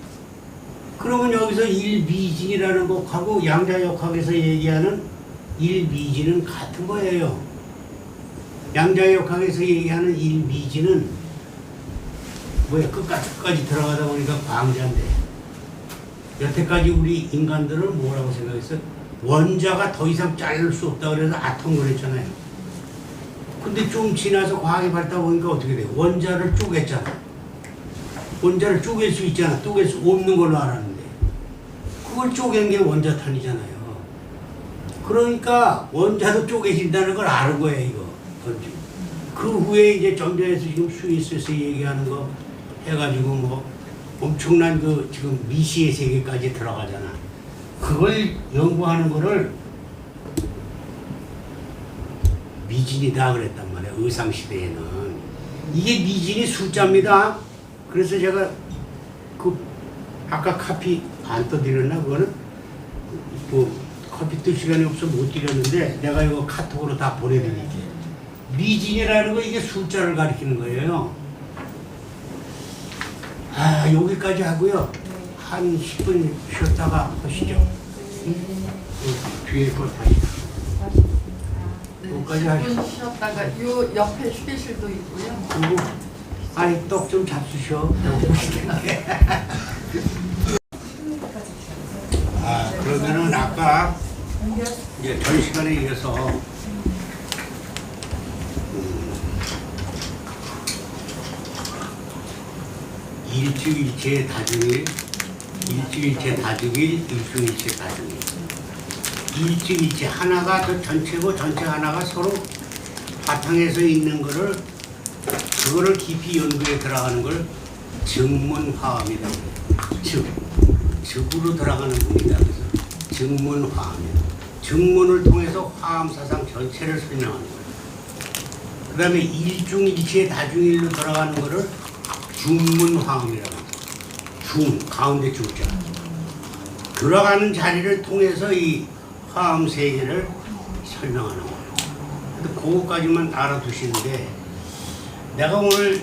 그러면 여기서 일미진이라는 것하고 양자역학에서 얘기하는 일미진은 같은 거예요. 양자역학에서 얘기하는 일미진은 뭐야? 끝까지 들어가다 보니까 광자인데 여태까지 우리 인간들은 뭐라고 생각했어? 원자가 더 이상 자를 수 없다 그래서 아tom을 했잖아요. 근데 좀 지나서 과학이 발달 보니까 어떻게 돼? 원자를 쪼갰잖아. 원자를 쪼갤 수 있잖아. 쪼갤 수 없는 걸로 알았는데 그걸 쪼갠 게 원자탄이잖아요. 그러니까 원자도 쪼개진다는 걸 아는 거예요. 이거. 그 후에 이제 전자에서 지금 스위스에서 얘기하는 거 해가지고 뭐 엄청난 지금 미시의 세계까지 들어가잖아. 그걸 연구하는 거를 미진이다 그랬단 말이야. 의상시대에는. 이게 미진이 숫자입니다. 그래서 제가 아까 카피 안 떠드렸나? 그거는 커피 뜰 시간이 없어 못 드렸는데 내가 이거 카톡으로 다 보내드릴게. 미진이라는 거 이게 숫자를 가리키는 거예요. 여기까지 하고요. 한 10분 쉬었다가 하시죠. 뒤에 거 다시. 여기까지 하시죠. 10분 쉬었다가 요 옆에 휴게실도 있고요. 그리고 떡 좀 잡수셔. 그러면은 아까 이제 전 시간에 이어서 일주일체의 다중이 일주일체 다중일, 일중일체 다중일. 일주일체 하나가 저 전체고 전체 하나가 서로 바탕에서 있는 거를 그거를 깊이 연구에 들어가는 걸 증문화합이다. 즉으로 들어가는 분이다. 그래서 증문화합이다. 증문을 통해서 화합 사상 전체를 설명하는 거예요. 그 다음에 일중일체 다중일로 들어가는 거를 중문화합이라고 해요. 중, 가운데 중자. 들어가는 자리를 통해서 이 화음 세계를 설명하는 거예요. 근데 그거까지만 알아두시는데, 내가 오늘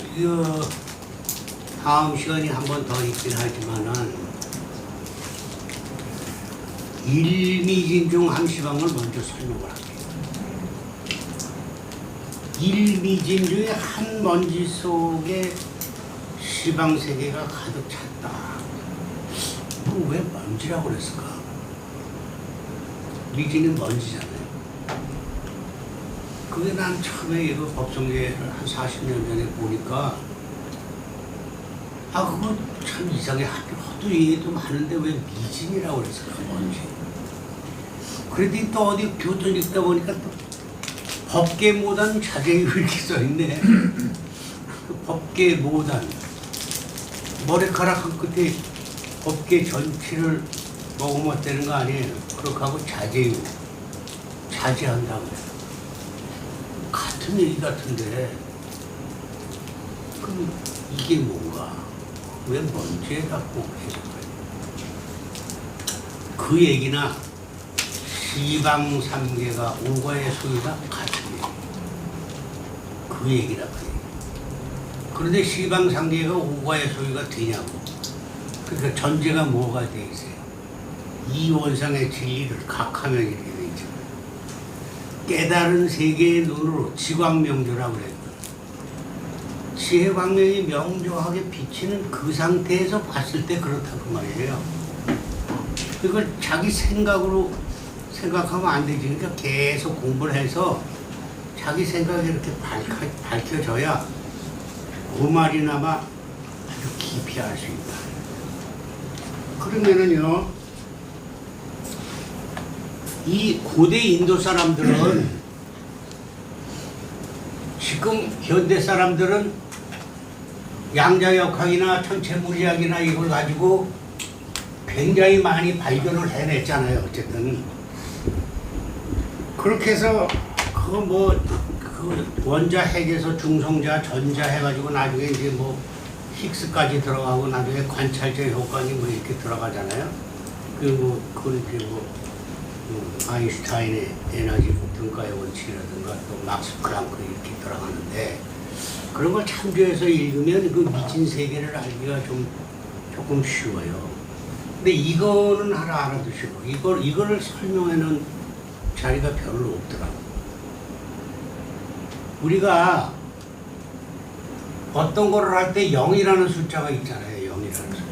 다음 시간이 한 번 더 있긴 하지만은 일미진 한 시방을 먼저 설명을 할게요. 일미진 중에 한 먼지 속에 시방 세계가 가득 찼다. 왜 먼지라고 그랬을까? 미진은 먼지잖아요. 그게 난 처음에 이거 법성계를 한 40년 전에 보니까 그거 참 이상해. 하도 얘기도 많은데 왜 미진이라고 그랬을까, 먼지. 그랬더니 또 어디 교ton 읽다 보니까 또 법계모단 자제유 이렇게 써있네. 그 법계모단. 머리카락 한 끝에 법계 전체를 먹으면 되는 거 아니에요. 그렇게 하고 자제유. 자제한다고 해요. 같은 얘기 같은데, 그럼 이게 뭔가? 왜 먼지에다 꼭 해석해요? 그 얘기나 시방 삼계가 오과의 소유가 같은 얘기. 그 얘기라 그 얘기. 그런데 시방 삼계가 오과의 소유가 되냐고. 그러니까 전제가 뭐가 돼 있어요? 이 원상의 진리를 각하면 이렇게 돼 있죠. 깨달은 세계의 눈으로 지광명조라고 그래요. 지혜 광명이 명조하게 비치는 그 상태에서 봤을 때 그렇다고 말이에요. 그걸 자기 생각으로 생각하면 안 되지. 그러니까 계속 공부를 해서 자기 생각이 이렇게 밝혀져야 그 말이나마 아주 깊이 알 수 있다. 그러면은요, 이 고대 인도 사람들은 지금 현대 사람들은 양자역학이나 천체물리학이나 이걸 가지고 굉장히 많이 발견을 해냈잖아요. 어쨌든 그렇게 해서 그 원자 핵에서 중성자 전자 해가지고 나중에 이제 뭐 힉스까지 들어가고 나중에 관찰자 효과니 뭐 이렇게 들어가잖아요. 그건 이제 아인슈타인의 에너지 등가의 원칙이라든가 또 막스 플랑크 이렇게 들어가는데, 그런 걸 참조해서 읽으면 그 미진 세계를 알기가 조금 쉬워요. 근데 이거는 하나 알아두시고, 이거를 설명하는 자리가 별로 없더라고요. 우리가 어떤 거를 할 때 0이라는 숫자가 있잖아요. 0이라는 숫자.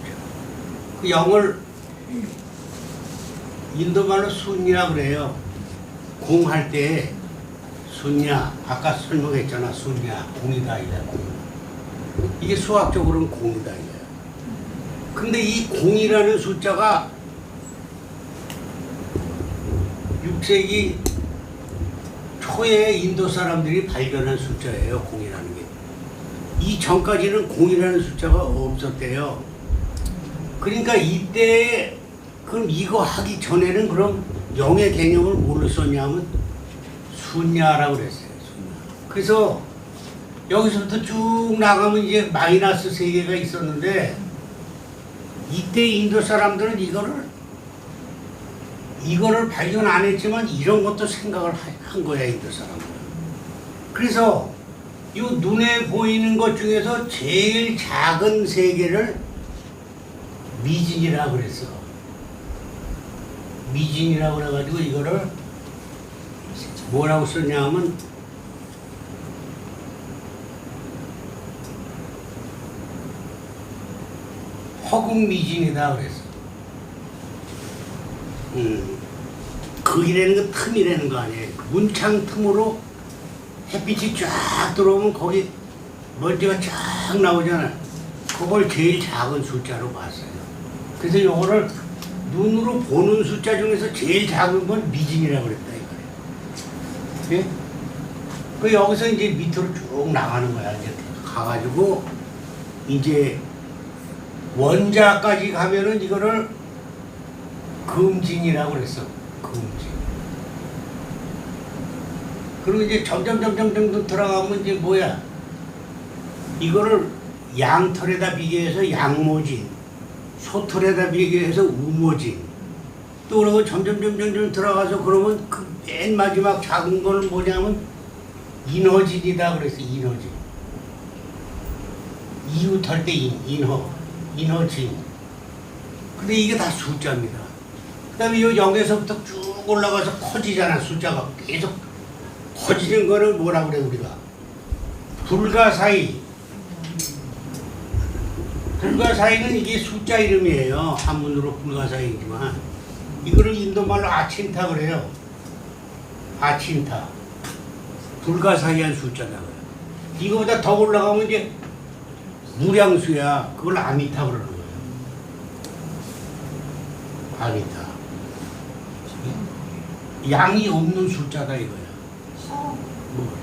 그 0을 인도말로 순이라고 그래요. 공할 때 순야, 아까 설명했잖아. 순야, 공이다 이거야. 공. 이게 수학적으로는 공이다 이거야. 근데 이 공이라는 숫자가 6세기 초에 인도 사람들이 발견한 숫자예요. 공이라는 게. 이 전까지는 공이라는 숫자가 없었대요. 그러니까 이때 그럼 이거 하기 전에는 그럼 0의 개념을 뭘로 썼냐면 순야라고 그랬어요. 순야. 그래서 여기서부터 쭉 나가면 이제 마이너스 3개가 있었는데, 이때 인도 사람들은 이거를 발견 안 했지만 이런 것도 생각을 한 거야, 인도 사람들은. 그래서 이 눈에 보이는 것 중에서 제일 작은 세계를 미진이라고 그랬어. 미진이라고 그래가지고 이거를 뭐라고 썼냐면 허궁미진이다 그랬어. 극이라는 건 틈이라는 거 아니에요. 문창 틈으로 햇빛이 쫙 들어오면 거기 먼지가 쫙 나오잖아요. 그걸 제일 작은 숫자로 봤어요. 그래서 요거를 눈으로 보는 숫자 중에서 제일 작은 건 미진이라고 그랬다 이거예요. 예? 그 여기서 이제 밑으로 쭉 나가는 거야. 이제 가가지고 이제 원자까지 가면은 이거를 금진이라고 그랬어. 금진. 그리고 이제 점점 들어가면 이제 뭐야? 이거를 양털에다 비교해서 양모진, 소털에다 비교해서 우모진. 또 그러고 점점 들어가서 그러면 그 맨 마지막 작은 거는 뭐냐면 인허진이다 그랬어. 인허진. 이웃할 때 인허진. 근데 이게 다 숫자입니다. 그 다음에 이 0에서부터 쭉 올라가서 커지잖아. 숫자가 계속 커지는 거를 뭐라 그래 우리가? 불가사의. 불가사의는 이게 숫자 이름이에요. 한문으로 불가사의이지만 이거를 인도말로 아친타 그래요. 아친타. 불가사의한 숫자다. 이거보다 더 올라가면 이제 무량수야. 그걸 아미타 그러는 거예요. 아미타. 양이 없는 숫자다 이거야.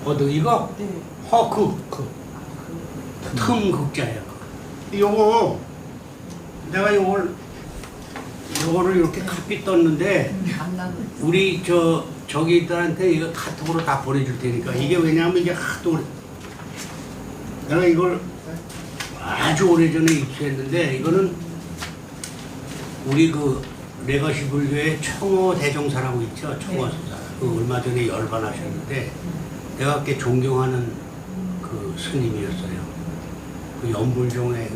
어디 이거? 네. 틈 극자야. 요거 내가 요거를 이렇게 카피 떴는데 안 나는. 우리 저기들한테 이거 카톡으로 다 보내줄 테니까 이게 왜냐하면 이게 하도 내가 이걸 아주 오래전에 입수했는데 이거는 우리 그 레거시 불교의 청호 대종사라고 있죠. 청호수사. 그 얼마 전에 열반하셨는데 내가 꽤 존경하는 그 스님이었어요. 그 연불종의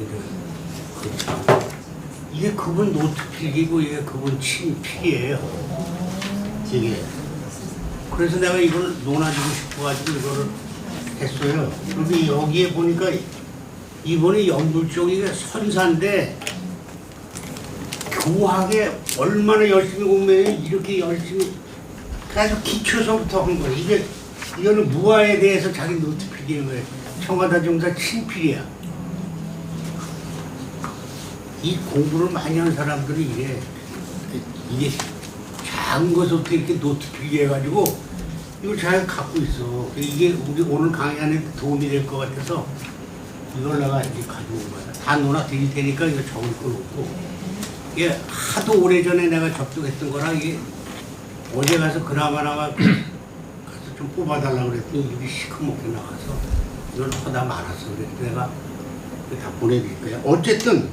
이게 그분 노트필기고 이게 그분 친필이에요. 이게. 그래서 내가 이걸 논아주고 싶어가지고 이거를 했어요. 그런데 여기에 보니까 이번에 연불종이 선사인데 교학에 얼마나 열심히 공부해 이렇게 열심히 그래서 기초서부터 한 거예요. 이거는 무아에 대해서 자기 노트 필기인 거예요. 청하다종사 친필이야. 이 공부를 많이 한 사람들이 이게 작은 것부터 이렇게 노트 필기해가지고 이걸 잘 갖고 있어. 이게 우리 오늘 강의 안에 도움이 될 것 같아서 이걸 내가 이제 가지고 온 거야. 다 논아 드릴 테니까 이거 적을 거 없고. 이게 하도 오래전에 내가 접촉했던 거라 이게 어제 가서 그나마나마 가서 좀 뽑아달라고 그랬더니 이게 시커멓게 나가서 이건 허다 많았어. 그래서 내가 다 보내드릴 거야. 어쨌든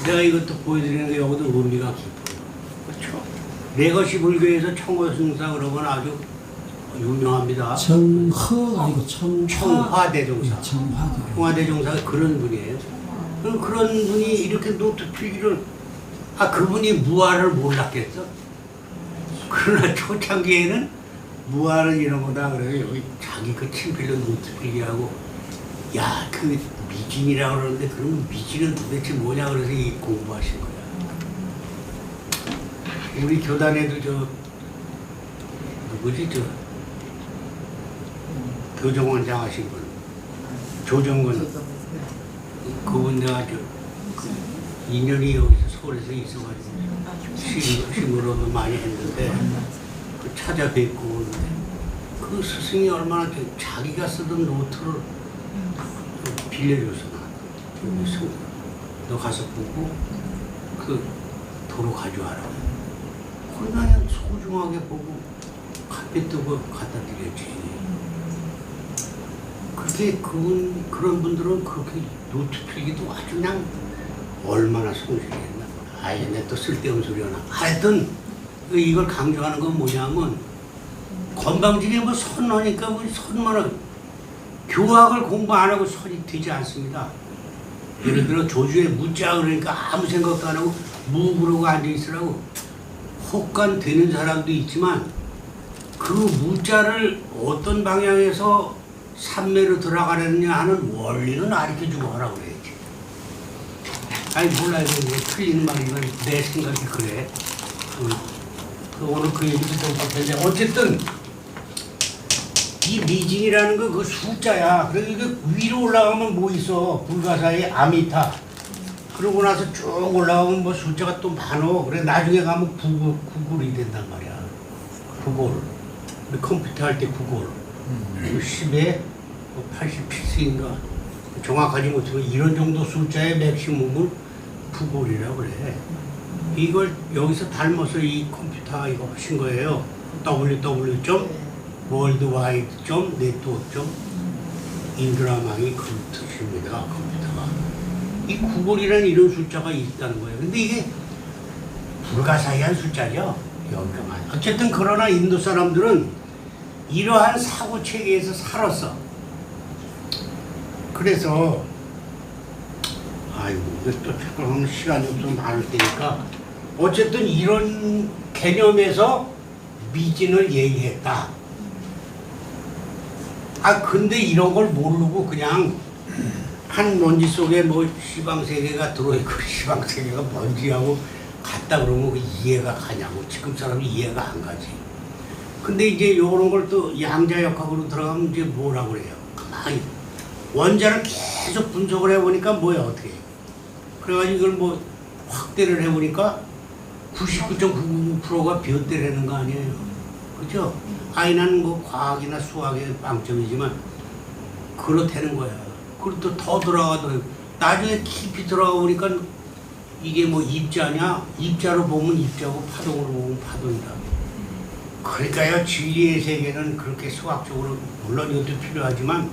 내가 이것도 보여드리는 게 여기도 의미가 깊어요. 그렇죠? 레거시 불교에서 청호승사 그러면 아주 유명합니다. 청허 아니고 청화대종사. 청화대. 청화대종사가 그런 분이에요. 그런 분이 이렇게 노트 필기를 그분이 무아를 몰랐겠어? 그러나 초창기에는 무아는 이런 거다 그래요. 여기 자기 그 친필로 노트 필기하고 야 그 미진이라고 그러는데 그러면 미진은 도대체 뭐냐 그래서 이 공부하신 거야. 우리 교단에도 누구지 교정원장 하신 분 조정근 그분 내가 인연이 여기서 서울에서 있어가지고 심으로도 많이 했는데 그 찾아뵙고 그 스승이 얼마나 자기가 쓰던 노트를 빌려줘서 너 가서 보고 그 도로 가져와라. 그냥 소중하게 보고 카페 뜨고 갖다 드렸지. 그렇게 그런 분들은 그렇게 노트 필기도 아주 그냥 얼마나 성실했나. 얘네 또 쓸데없는 소리 하나. 하여튼 이걸 강조하는 건 뭐냐면 건방지게 뭐 선하니까 뭐 선만은 교학을 공부 안 하고 선이 되지 않습니다. 예를 들어 조주에 무자 그러니까 아무 생각도 안 하고 무 그러고 앉아 있으라고 혹간 되는 사람도 있지만 그 무자를 어떤 방향에서 삼매로 들어가느냐 하는 원리는 가르쳐주고 하라고 그래야지. 아니 몰라요. 틀리는 말이면 내 생각이 그래. 오늘 그 얘기도 좀 할 텐데 어쨌든 이 미진이라는 거 그 숫자야. 그래서 이게 위로 올라가면 뭐 있어? 불가사의 아미타. 그러고 나서 쭉 올라가면 뭐 숫자가 또 많어. 그래 나중에 가면 구글이 된단 말이야. 구글. 우리 컴퓨터 할 때 구글. 10에 87세인가 정확하지 못하면 이런 정도 숫자의 맥시멈을 구글이라고 그래. 이걸 여기서 닮아서 이 컴퓨터 이거 하신 거예요. www.worldwide.network. 인드라망이 그 뜻입니다. 컴퓨터가. 이 구글이라는 이런 숫자가 있다는 거예요. 근데 이게 불가사의한 숫자죠. 여기만. 어쨌든 그러나 인도 사람들은 이러한 사고 체계에서 살았어. 그래서 아이고 이거 또 잠깐 시간이 없어서 많을 테니까 어쨌든 이런 개념에서 미진을 얘기했다. 아 근데 이런 걸 모르고 그냥 한 먼지 속에 뭐 시방세계가 들어있고 시방세계가 먼지하고 같다 그러면 그 이해가 가냐고. 지금 사람이 이해가 안 가지. 근데 이제 요런 걸 또 양자역학으로 들어가면 이제 뭐라고 그래요. 가만히 원자를 계속 분석을 해보니까 뭐야 어떻게. 그래가지고 이걸 뭐 확대를 해보니까 99.99%가 변대라는 거 아니에요. 그죠? 아이는 뭐 과학이나 수학의 빵점이지만 그렇다는 거야. 그리고 또 더 들어가도 나중에 깊이 들어가 보니까 이게 뭐 입자냐? 입자로 보면 입자고 파동으로 보면 파동이다. 그러니까요 진리의 세계는 그렇게 수학적으로 물론 이것도 필요하지만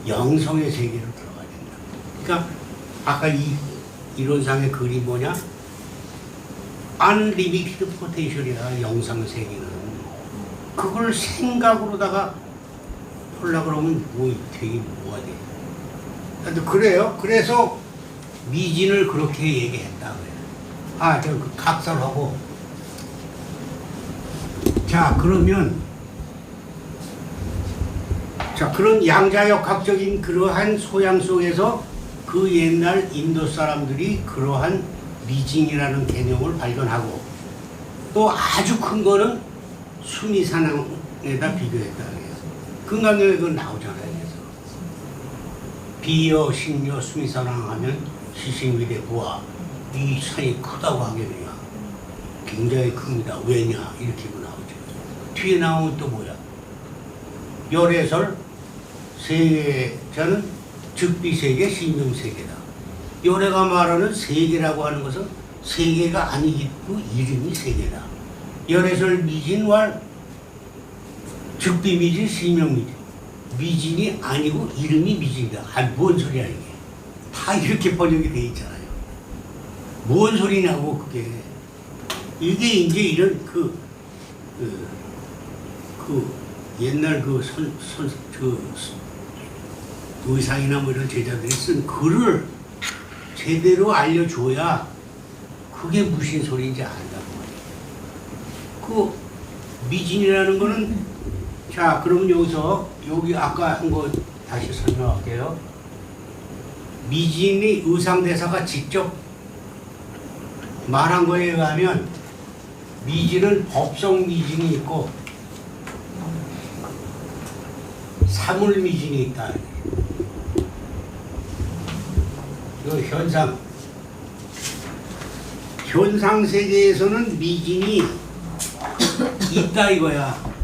영성의 세계로 들어가야 된다. 그러니까 아까 이 이론상의 글이 뭐냐? Unlimited Potential이야. 영성 세계는. 그걸 생각으로다가 하려고 그러면 뭐 되게 뭐가 돼. 그래요. 그래서 미진을 그렇게 얘기했다 그래요. 아, 저 각설하고. 자, 그러면 자, 그런 양자역학적인 그러한 소양 속에서 그 옛날 인도 사람들이 그러한 미징이라는 개념을 발견하고 또 아주 큰 거는 수미산항에다 비교했다 그래요. 금강경에 그거 나오잖아요. 그래서 비여 신여 수미산항 하면 시신위대 부하 이 산이 크다고 하겠느냐. 굉장히 큽니다. 왜냐 이렇게 나오죠. 뒤에 나오면 또 뭐야. 열애설 세계자는 즉비세계 신명세계다. 열애가 말하는 세계라고 하는 것은 세계가 아니고 이름이 세계다. 열애설 미진왈 즉비미진 신명미진. 미진이 아니고 이름이 미진이다. 아, 뭔 소리야 이게. 다 이렇게 번역이 돼 있잖아요. 뭔 소리냐고 그게. 이게 이제 이런 옛날 의상이나 뭐 이런 제자들이 쓴 글을 제대로 알려줘야 그게 무슨 소리인지 안다고 말이에요. 그 미진이라는 거는 자 그러면 여기 아까 한 거 다시 설명할게요. 미진이 의상대사가 직접 말한 거에 의하면 미진은 법성 미진이 있고 사물 미진이 있다. 그 현상 세계에서는 미진이 있다 이거야.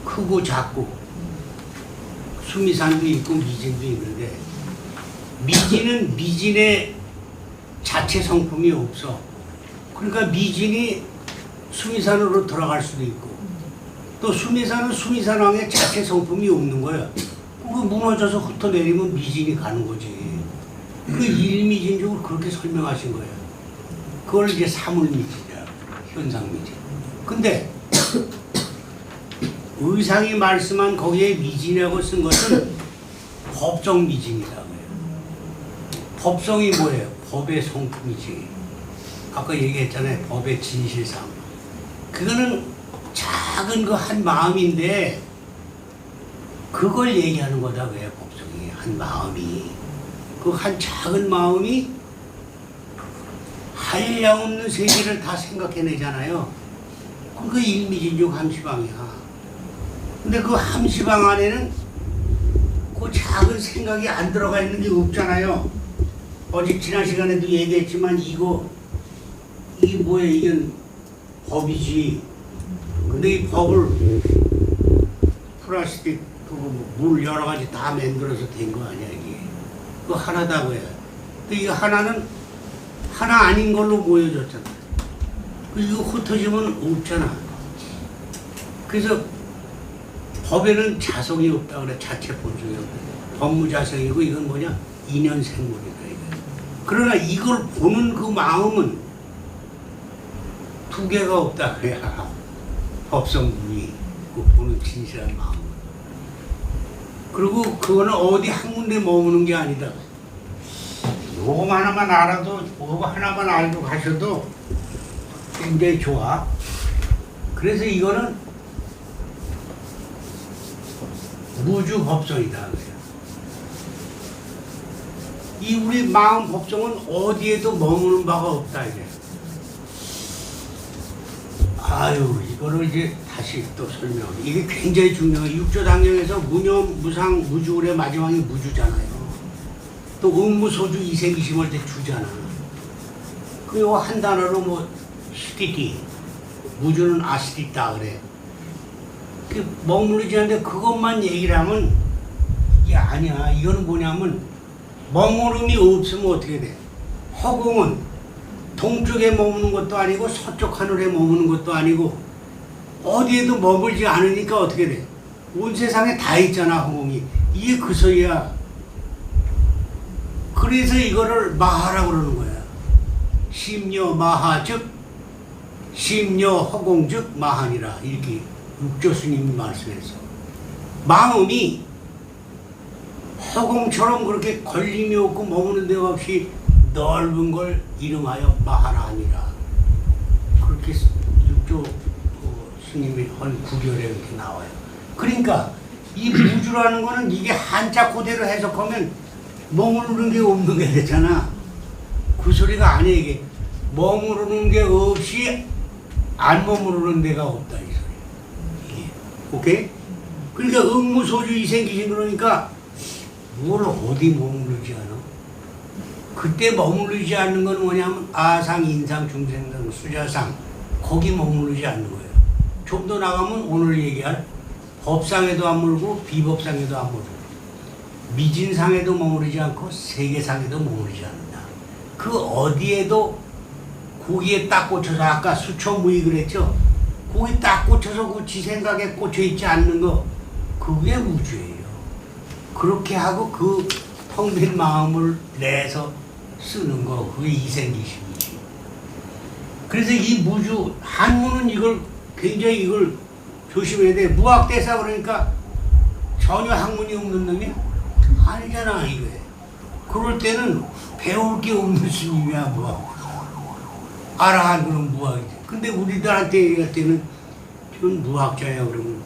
크고 작고 수미산도 있고 미진도 있는데 미진은 미진의 자체 성품이 없어. 그러니까 미진이 수미산으로 들어갈 수도 있고 또 수미산은 수미산왕의 자체 성품이 없는 거야. 그거 무너져서 흩어내리면 미진이 가는 거지. 그 일미진적으로 그렇게 설명하신 거예요. 그걸 이제 사물미진이야. 현상미진. 근데 의상이 말씀한 거기에 미진이라고 쓴 것은 법성미진이라고 해요. 법성이 뭐예요? 법의 성품이지. 아까 얘기했잖아요. 법의 진실상. 그거는 작은 그 한 마음인데 그걸 얘기하는 거다. 왜 법성이 한 마음이. 그 한 작은 마음이 한량없는 세계를 다 생각해내잖아요. 그 일미진중 함시방이야. 근데 그 함시방 안에는 그 작은 생각이 안 들어가 있는 게 없잖아요. 어제 지난 시간에도 얘기했지만 이게 뭐야, 이게 법이지. 근데 이 법을 플라스틱 물 여러 가지 다 만들어서 된 거 아니야 이게. 그거 하나다고 해. 근데 이거 하나는 하나 아닌 걸로 보여졌잖아. 이거 흩어지면 없잖아. 그래서 법에는 자성이 없다 그래. 자체 본성이 없다. 법무자성이고 이건 뭐냐? 인연생물이다 이거. 그러나 이걸 보는 그 마음은 두 개가 없다 그래야 법성무의 그 보는 진실한 마음. 그리고 그거는 어디 한 군데 머무는 게 아니다. 요거 하나만 알아도, 요거 하나만 알고 가셔도 굉장히 좋아. 그래서 이거는 무주 법성이다. 이 우리 마음 법성은 어디에도 머무는 바가 없다 이게. 아유, 이거를 이제 다시 또 설명. 이게 굉장히 중요해요. 육조당경에서 무념, 무상, 무주의 마지막이 무주잖아요. 또 음무소주 이생기심할 때 주잖아. 그리고 한 단어로 뭐 스티티, 무주는 아스티다 그래. 그 머무르지 않는데 그것만 얘기를 하면 이게 아니야. 이거는 뭐냐면 머무름이 없으면 어떻게 돼? 허공은 동쪽에 머무는 것도 아니고 서쪽 하늘에 머무는 것도 아니고 어디에도 머물지 않으니까 어떻게 돼? 온 세상에 다 있잖아 허공이. 이게 그 소리야. 그래서 이거를 마하라고 그러는 거야. 심려 마하 즉 심려 허공 즉 마하니라. 이렇게 육조 스님이 말씀했어. 마음이 허공처럼 그렇게 걸림이 없고 머무는 데가 없이 넓은 걸 이름하여 마하라 하니라. 그렇게 육조 스님이 한 구절에 이렇게 나와요. 그러니까 이 무주라는 거는 이게 한자 그대로 해석하면 머무르는 게 없는 게 되잖아. 그 소리가 아니야. 이게 머무르는 게 없이 안 머무르는 데가 없다 이 소리. 이게 오케이? 그러니까 음무소주 이생기신 그러니까 뭘 어디 머무르지 않아? 그때 머무르지 않는 건 뭐냐면 아상, 인상, 중생상, 수자상 거기 머무르지 않는 거예요. 좀 더 나가면 오늘 얘기할 법상에도 안 물고 비법상에도 안 물고 미진상에도 머무르지 않고 세계상에도 머무르지 않는다. 그 어디에도 거기에 딱 꽂혀서 아까 수초무의 그랬죠? 거기 딱 꽂혀서 그 지 생각에 꽂혀 있지 않는 거 그게 우주예요. 그렇게 하고 그 텅 빈 마음을 내서 쓰는 거 그게 이생기심이지. 그래서 이 무주 한문은 이걸 굉장히 이걸 조심해야 돼. 무학대사 그러니까 전혀 학문이 없는 놈이야? 아니잖아 이게. 그럴 때는 배울 게 없는 스님이야 무학. 아라한 그런 무학이지. 근데 우리들한테 얘기할 때는 좀 무학자야 그러면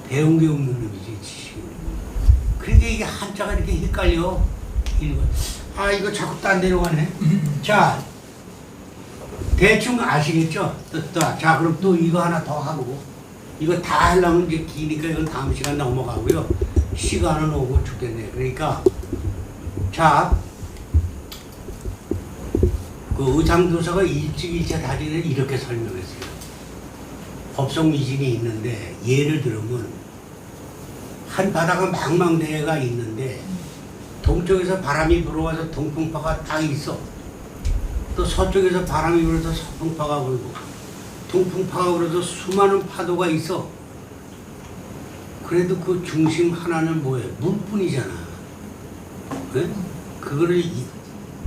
배운 게 없는 놈이지 지식은. 그러니까 이게 한자가 이렇게 헷갈려. 아 이거 자꾸 딴 데로 가네. 자 대충 아시겠죠? 자 그럼 또 이거 하나 더 하고 이거 다 하려면 이제 기니까 이건 다음 시간 넘어가고요. 시간은 오고 죽겠네. 그러니까 자 그 의상도서가 일찍일체 다리를 이렇게 설명했어요. 법성미진이 있는데 예를 들면 한 바다가 망망대해가 있는데 동쪽에서 바람이 불어와서 동풍파가 딱 있어. 또 서쪽에서 바람이 불어서 서풍파가 불고 동풍파가 불어서 수많은 파도가 있어. 그래도 그 중심 하나는 뭐예요? 물뿐이잖아. 네? 그거를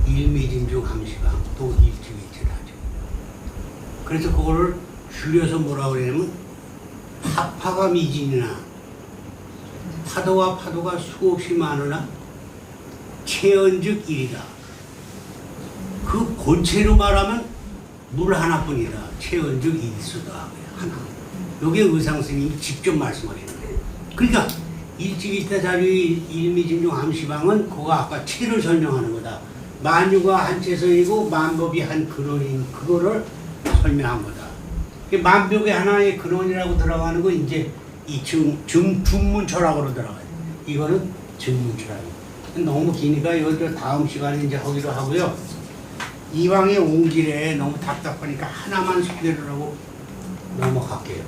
일미진중 함시방 또 일주일체라죠. 그래서 그거를 줄여서 뭐라고 그러냐면 파파가 미진이나 파도와 파도가 수없이 많으나 체언즉 일이다. 그 본체로 말하면 물 하나뿐이다. 체언즉 일수다. 하나. 이게 의상스님이 직접 말씀하시는 거예요. 그러니까 일찍이때 자리 일미진중 함시방은 그거 아까 체를 설명하는 거다. 만유가 한 채성이고 만법이 한 근원인 그거를 설명한 거다. 만법이 하나의 근원이라고 들어가는 거 이제 이 중문초라고 들어가요. 이거는 증문초라고. 너무 기니까 이거 다음 시간에 이제 하기로 하고요. 이왕에 온 길에 너무 답답하니까 하나만 소개를 하고 넘어갈게요.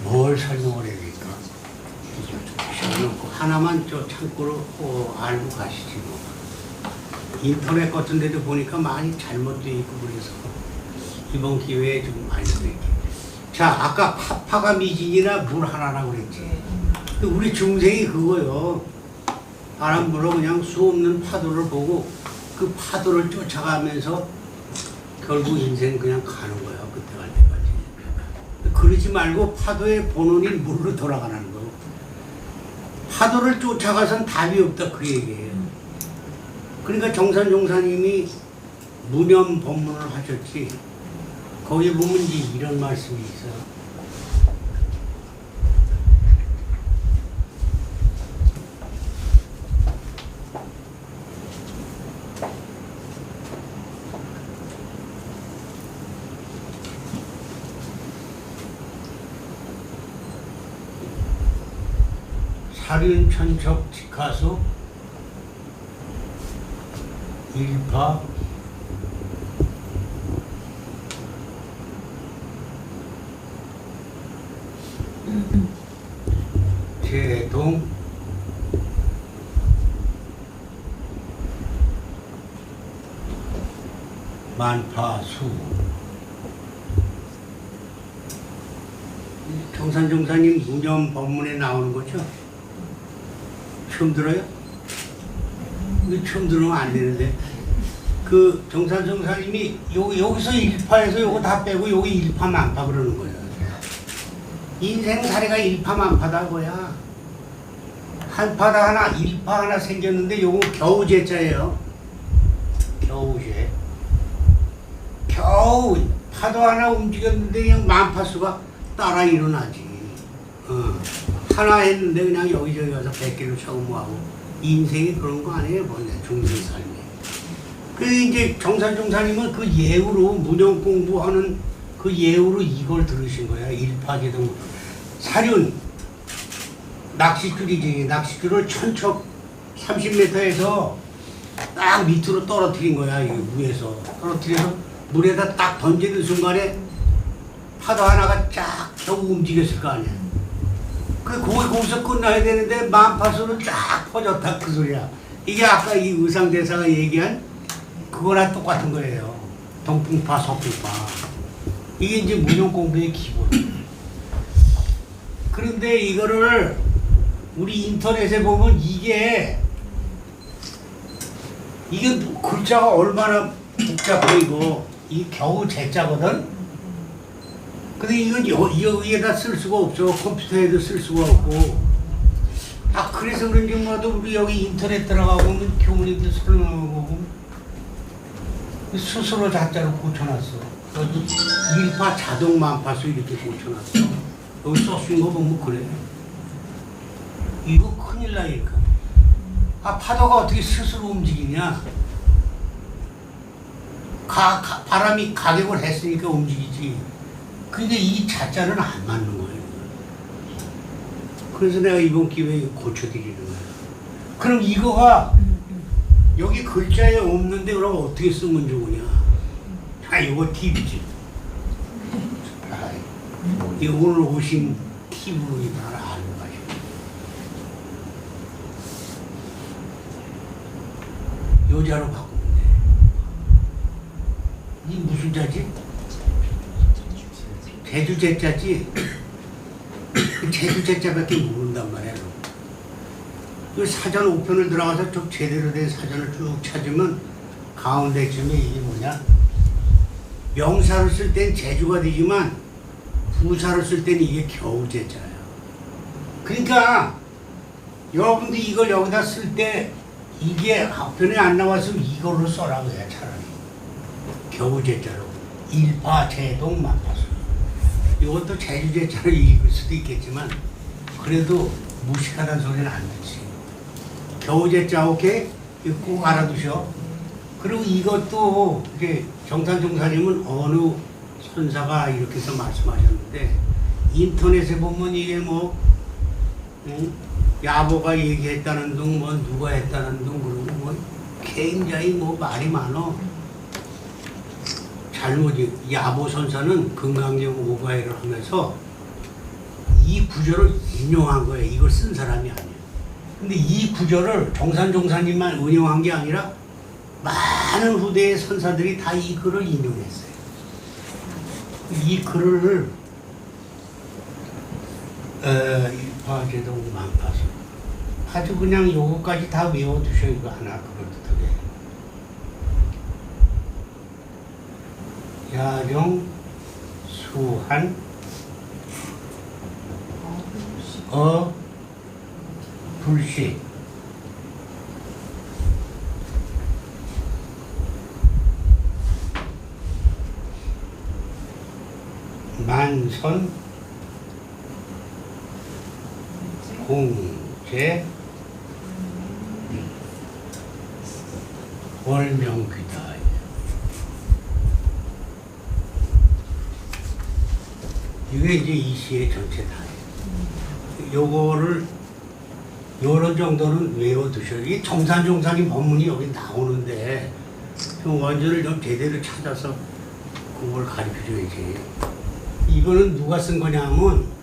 뭘 설명을 해야 될까? 하나만 저 참고로 알고 가시지 뭐. 인터넷 같은 데도 보니까 많이 잘못되어 있고 그래서 이번 기회에 좀 많이 드릴게요. 자, 아까 파파가 미진이나 물 하나라고 그랬지. 우리 중생이 그거요. 바람 불어 그냥 수 없는 파도를 보고 그 파도를 쫓아가면서 결국 인생 그냥 가는 거야. 그때 갈 때까지. 그러지 말고 파도의 본원이 물로 돌아가는 거예요. 파도를 쫓아가선 답이 없다 그 얘기예요. 그러니까 정산 종사님이 무념 법문을 하셨지. 거기 보면 이제 이런 말씀이 있어요. 사륜천척 직하수 일파 제동 만파수. 정산종사님 무념 법문에 나오는 거죠? 처음 들어요? 이거 처음 들으면 안 되는데. 그 정산종사님이 여기서 일파에서 요거 다 빼고 여기 일파만파 그러는 거예요. 인생살이가 일파만파다 거야. 한 파다 하나, 일파 하나 생겼는데 요거 겨우제자예요. 겨우제. 겨우 파도 하나 움직였는데 그냥 만파수가 따라 일어나지. 하나 했는데 그냥 여기저기 가서 100개로 차고뭐하고. 인생이 그런 거 아니에요, 뭐 중생 삶이. 그 이제 정산종사님은 그 예우로 무념 공부하는 그 예우로 이걸 들으신 거야. 일파기동 사륜 낚싯줄이지. 낚싯줄을 천척 30m에서 딱 밑으로 떨어뜨린 거야. 이 위에서 떨어뜨려서 물에다 딱 던지는 순간에 파도 하나가 쫙 겨우 움직였을 거 아니야. 거기서 끝나야 되는데 만파수로 쫙 퍼졌다 그 소리야. 이게 아까 이 의상대사가 얘기한 그거랑 똑같은 거예요. 동풍파, 서풍파. 이게 이제 무념 공부의 기본. 그런데 이거를 우리 인터넷에 보면 이게 글자가 얼마나 복잡해 이거. 이 겨우 제자거든. 근데 이건 여기에다 쓸 수가 없어. 컴퓨터에도 쓸 수가 없고. 그래서 그런지 몰라도 우리 여기 인터넷 들어가 보면 교문이들 설명하고 스스로 자자로 고쳐놨어. 여기 일파 자동 만파수 이렇게 고쳐놨어. 여기 써쓴 거 보면 그래. 이거 큰일 나니까. 파도가 어떻게 스스로 움직이냐. 바람이 가격을 했으니까 움직이지. 근데 이 자자는 안 맞는 거예요. 그래서 내가 이번 기회에 고쳐드리는 거야. 그럼 이거가 여기 글자에 없는데 그럼 어떻게 쓰면 좋으냐. 이거 팁이지. 이 오늘 오신 팁으로 이거 하나 알고 가시고. 요자로 바꾸면 돼. 이 무슨 자지? 제주 제자지. 제주 제자밖에 모른단 말이야. 그 사전 5편을 들어가서 좀 제대로 된 사전을 쭉 찾으면 가운데쯤에 이게 뭐냐? 명사를 쓸 땐 제주가 되지만 부사를 쓸 때는 이게 겨우 제자예요. 그러니까 여러분들 이걸 여기다 쓸 때 이게 합편에 안 나왔으면 이걸로 써라고 해야 차라리. 겨우 제자로. 일파 제동 만파수. 이것도 제주 제자로 읽을 수도 있겠지만 그래도 무식하다는 소리는 안 듣지. 겨우 제자 오케이? 이거 꼭 알아두셔. 그리고 이것도 이제 정산종사님은 어느 선사가 이렇게 해서 말씀하셨는데 인터넷에 보면 이게 뭐 야보가 얘기했다는 둥, 뭐 누가 했다는 둥 그러고 뭐 굉장히 뭐 말이 많어. 잘못이 야보 선사는 금강경 오가회를 하면서 이 구절을 인용한 거예요. 이걸 쓴 사람이 아니에요. 근데 이 구절을 정산종사님만 운영한 게 아니라 많은 후대의 선사들이 다 이 글을 인용했어요. 이 글을 일파제동 만파수 아주 그냥 요거까지 다 외워두셔. 이거 하나 그럴듯하게. 야경 수한 불시 만선 공제 월명귀다. 이게 이제 이 시의 전체 다예요. 요거를 요런 정도는 외워두셔야. 이 정산종사님 법문이 여기 나오는데 좀 원전을 좀 제대로 찾아서 그걸 가르쳐줘야지. 이거는 누가 쓴 거냐면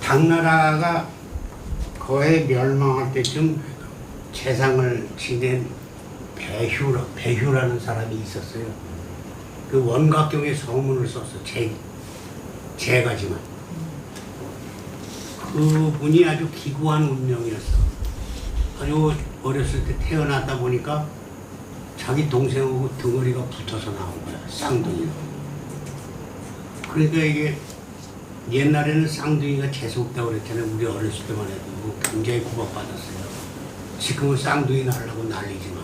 당나라가 거의 멸망할 때쯤 재상을 지낸 배휴라는 사람이 있었어요. 그 원각경에 서문을 썼어. 제가지만. 그분이 아주 기구한 운명이었어. 아주 어렸을 때 태어났다 보니까 자기 동생하고 덩어리가 붙어서 나온 거야. 쌍둥이로. 그러니까 이게 옛날에는 쌍둥이가 재수없다고 그랬잖아요. 우리 어렸을 때만 해도 굉장히 구박받았어요. 지금은 쌍둥이 낳으려고 난리지만.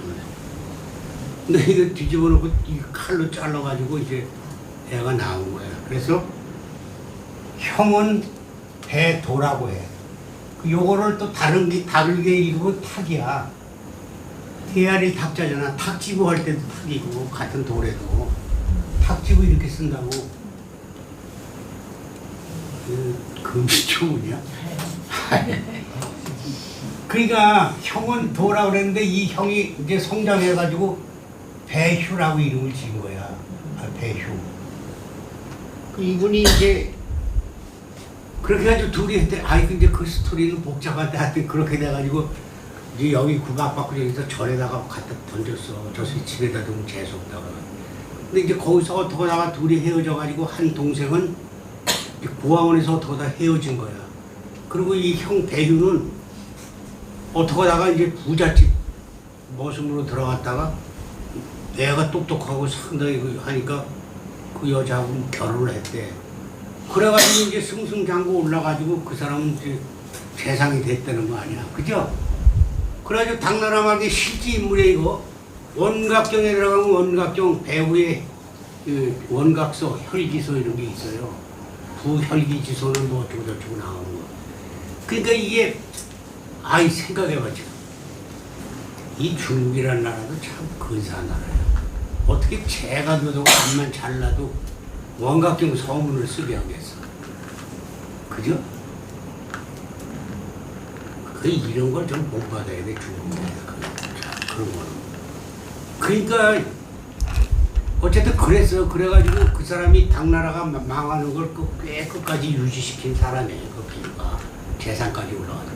근데 이거 뒤집어 놓고 이 칼로 잘라가지고 이제 애가 나온 거야. 그래서 형은 배도라고 해. 요거를 또 다르게 읽으면 탁이야. 태아리 탁자잖아. 탁지부 할 때도 탁이고, 같은 돌에도. 탁지부 이렇게 쓴다고. 금시초문이야? 그러니까 형은 도라고 그랬는데 이 형이 이제 성장해가지고 배휴라고 이름을 지은 거야. 배휴. 이분이 이제 그렇게 해가지고 둘이 했대. 이제 그 스토리는 복잡한데 하여튼 그렇게 돼가지고 이제 여기 구박받고 여기서 절에다가 갖다 던졌어. 저새 집에다 두면 재수없다고. 근데 이제 거기서 어떡하다가 둘이 헤어져가지고 한 동생은 고아원에서 어떡하다 헤어진 거야. 그리고 이 형 배휴는 어떡하다가 이제 부잣집 모습으로 들어갔다가 애가 똑똑하고 상당히 하니까 그 여자하고 결혼을 했대. 그래가지고 이제 승승장구 올라가지고 그 사람은 이제 재상이 됐다는 거 아니야. 그죠? 그래가지고 당나라 말기 실제 인물에 이거 원각경에 들어가면 원각경 배후에 그 원각서, 혈기서 이런 게 있어요. 부혈기지소는 뭐 어쩌고저쩌고 나오는 거. 그러니까 이게 생각해봐죠. 이 중국이라는 나라도 참 근사한 나라야. 어떻게 재가 둬도 암만 잘라도 원각경 서문을 쓰게 하겠어. 그죠? 이런 걸 좀 본받아야 돼, 중국에. 그런 거는. 그러니까 어쨌든 그랬어. 그래가지고 그 사람이 당나라가 망하는 걸 꽤 끝까지 유지시킨 사람이에요. 그 비유가 재산까지 올라가서.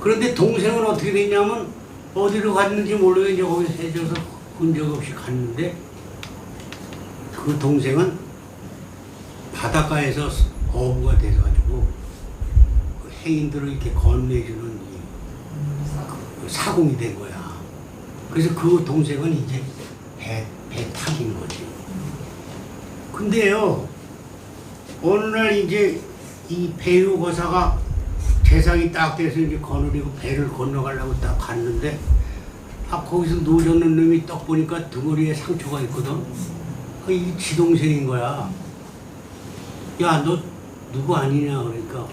그런데 동생은 어떻게 됐냐면 어디로 갔는지 모르게 이제 거기서 해줘서 흔적 없이 갔는데 그 동생은 바닷가에서 어부가 돼가지고 그 해인들을 이렇게 건네주는 사공이 된 거야. 그래서 그 동생은 이제 배 탁인 거지. 근데요, 어느 날 이제 이 배유 거사가 재상이 딱 돼서 이제 거느리고 배를 건너가려고 딱 갔는데, 거기서 노젓는 놈이 딱 보니까 등허리에 상처가 있거든. 이게 지 동생인 거야. 야, 너 누구 아니냐 그러니까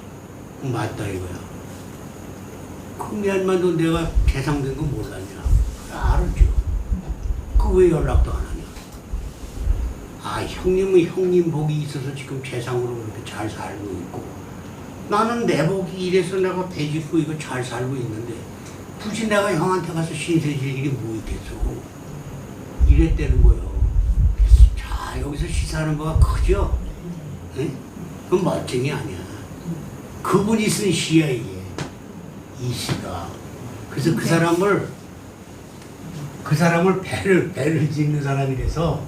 맞다 이거야. 그 미얀마도 내가 재상된 거 몰랐냐? 알았죠. 그 왜 연락도 안 하냐? 아, 형님은 형님 복이 있어서 지금 재상으로 그렇게 잘 살고 있고 나는 내 복이 이래서 내가 배 짚고 이거 잘 살고 있는데 굳이 내가 형한테 가서 신세질 일이 뭐 있겠어? 이랬다는 거요. 자, 여기서 시사하는 바가 크죠? 네? 그건 멋쟁이 아니야. 그분이 쓴 시야 이게. 이 시가. 그래서 그 사람을 배를 짓는 사람이라서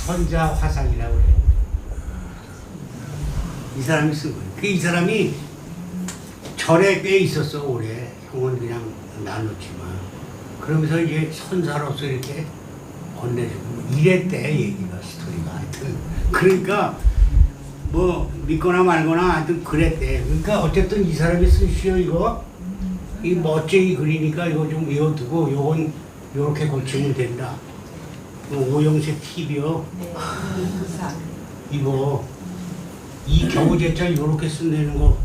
선자 화상이라고 그래. 이 사람이 쓴 거예요. 이 사람이 절에 꽤 있었어 오래. 형은 그냥 나눴지만 그러면서 이제 선사로서 이렇게 건네주고 이랬대 얘기가 스토리가 하여튼 그러니까 뭐 믿거나 말거나 하여튼 그랬대. 그러니까 어쨌든 이 사람이 쓴 시요 이거 이 멋쟁이 그리니까 이거 좀 외워두고 요건 요렇게 고치면 된다. 오영세 TV요. 네, 감사. 이거 이 경우제철 요렇게 쓴다는 거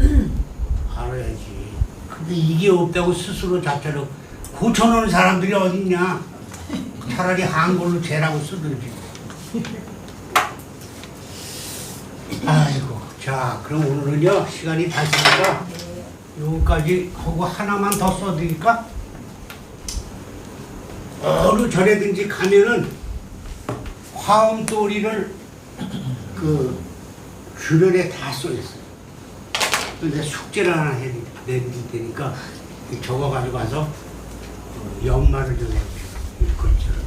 알아야지. 근데 이게 없다고 스스로 자체로 고쳐놓은 사람들이 어딨냐. 차라리 한글로 재라고 쓰든지. 아이고. 자, 그럼 오늘은요 시간이 다 있으니까 여기까지 하고 하나만 더 써드릴까? 어느 절에든지 가면은 화엄도리를 그 주변에 다 써있어요. 근데 숙제를 하나 내드릴 테니까 적어가지고 가서 연말을 좀 해보세요. 이 글자를.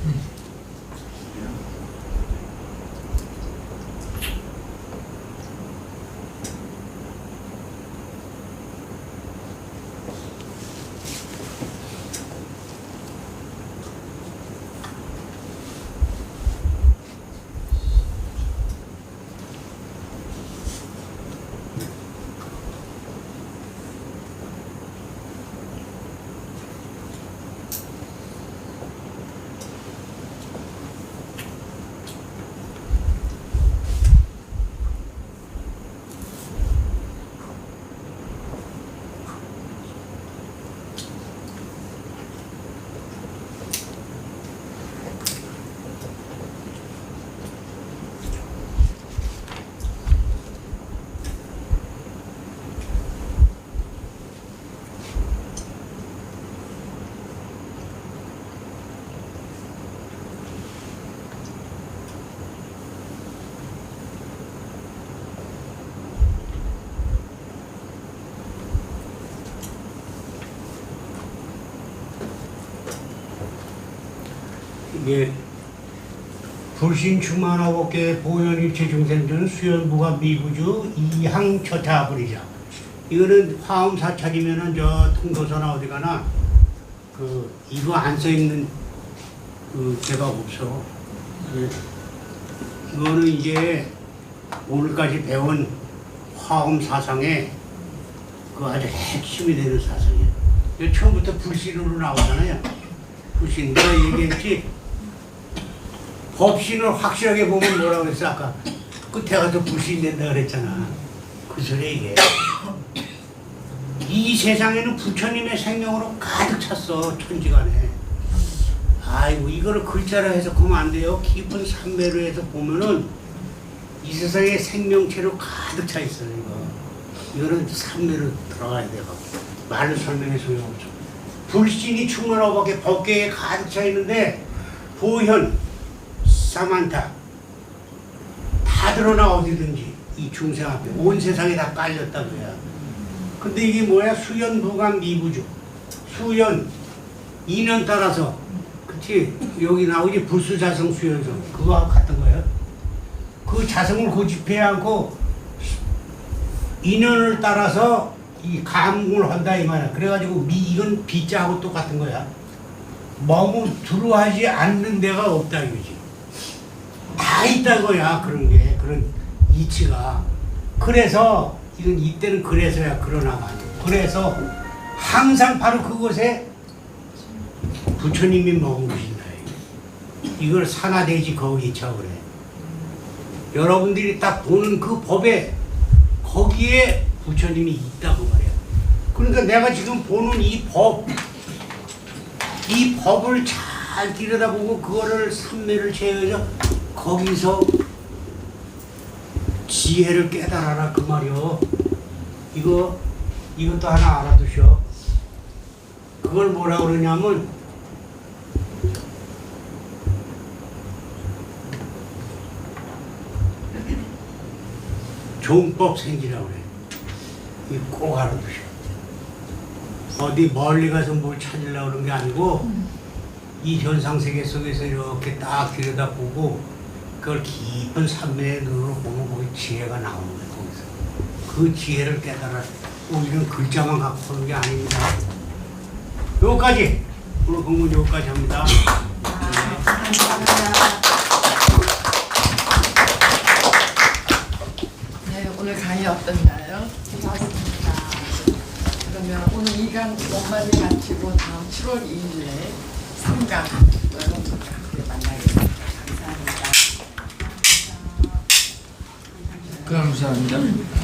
이게 불신 충만하옵게 보현일체 중생전 수연부가 미부주 이항처타 버리자. 이거는 화엄 사찰이면은 저 통도서나 어디 가나 그 이거 안 써 있는 그 제가 없어. 이거는 이제 오늘까지 배운 화엄 사상의 그 아주 핵심이 되는 사상이에요. 이거 처음부터 불신으로 나오잖아요. 불신 내가 얘기했지. 법신을 확실하게 보면 뭐라고 그랬어 아까 끝에 가서 불신된다 그랬잖아. 그 소리 이게 이 세상에는 부처님의 생명으로 가득 찼어 천지간에. 아이고 이거를 글자로 해석하면 안 돼요. 깊은 삼매로 해서 보면은 이 세상에 생명체로 가득 차 있어요. 이거는 삼매로 들어가야 돼요. 말로 설명해 소용없어. 불신이 충만하고밖에 법계에 가득 차 있는데 보현 사만타 다 드러나 어디든지 이 중생 앞에 온 세상에 다 깔렸다 그래야. 근데 이게 뭐야? 수연 무감 미부주. 수연 인연 따라서 그치 여기 나오지 불수자성 수연성 그거하고 같은 거예요. 그 자성을 고집해 않고 인연을 따라서 이 감공을 한다 이 말이야. 그래가지고 이건 비자하고 똑같은 거야. 머무두루하지 않는 데가 없다 이거지. 다 있다고야 그런 게 그런 이치가. 그래서 이건 이때는 그래서야 그러나가. 그래서 항상 바로 그곳에 부처님이 머무르신다. 이걸 산화대지 거기차 그래. 여러분들이 딱 보는 그 법에 거기에 부처님이 있다고 말이야. 그러니까 내가 지금 보는 이 법을 잘 들여다보고 그거를 삼매를 제어해서 거기서 지혜를 깨달아라 그 말이요. 이것도 하나 알아두셔. 그걸 뭐라 그러냐면 종법생기라고 그래. 이거 꼭 알아두셔. 어디 멀리 가서 뭘 찾으려고 그런 게 아니고 이 현상세계 속에서 이렇게 딱 들여다보고 그걸 깊은 삼매의 눈으로 보면 거기 지혜가 나오는 거예요. 거기서 그 지혜를 깨달아. 우리는 글자만 갖고 오는 게 아닙니다. 여기까지 오늘 공부는 여기까지 합니다. 네, 오늘 강의 어떤가요? 좋았습니다. 그러면 오늘 2강 원만히 마치고 다음 7월 2일에 3강 여러분들과 함께 만나겠습니다. 감사합니다. 감사합니다.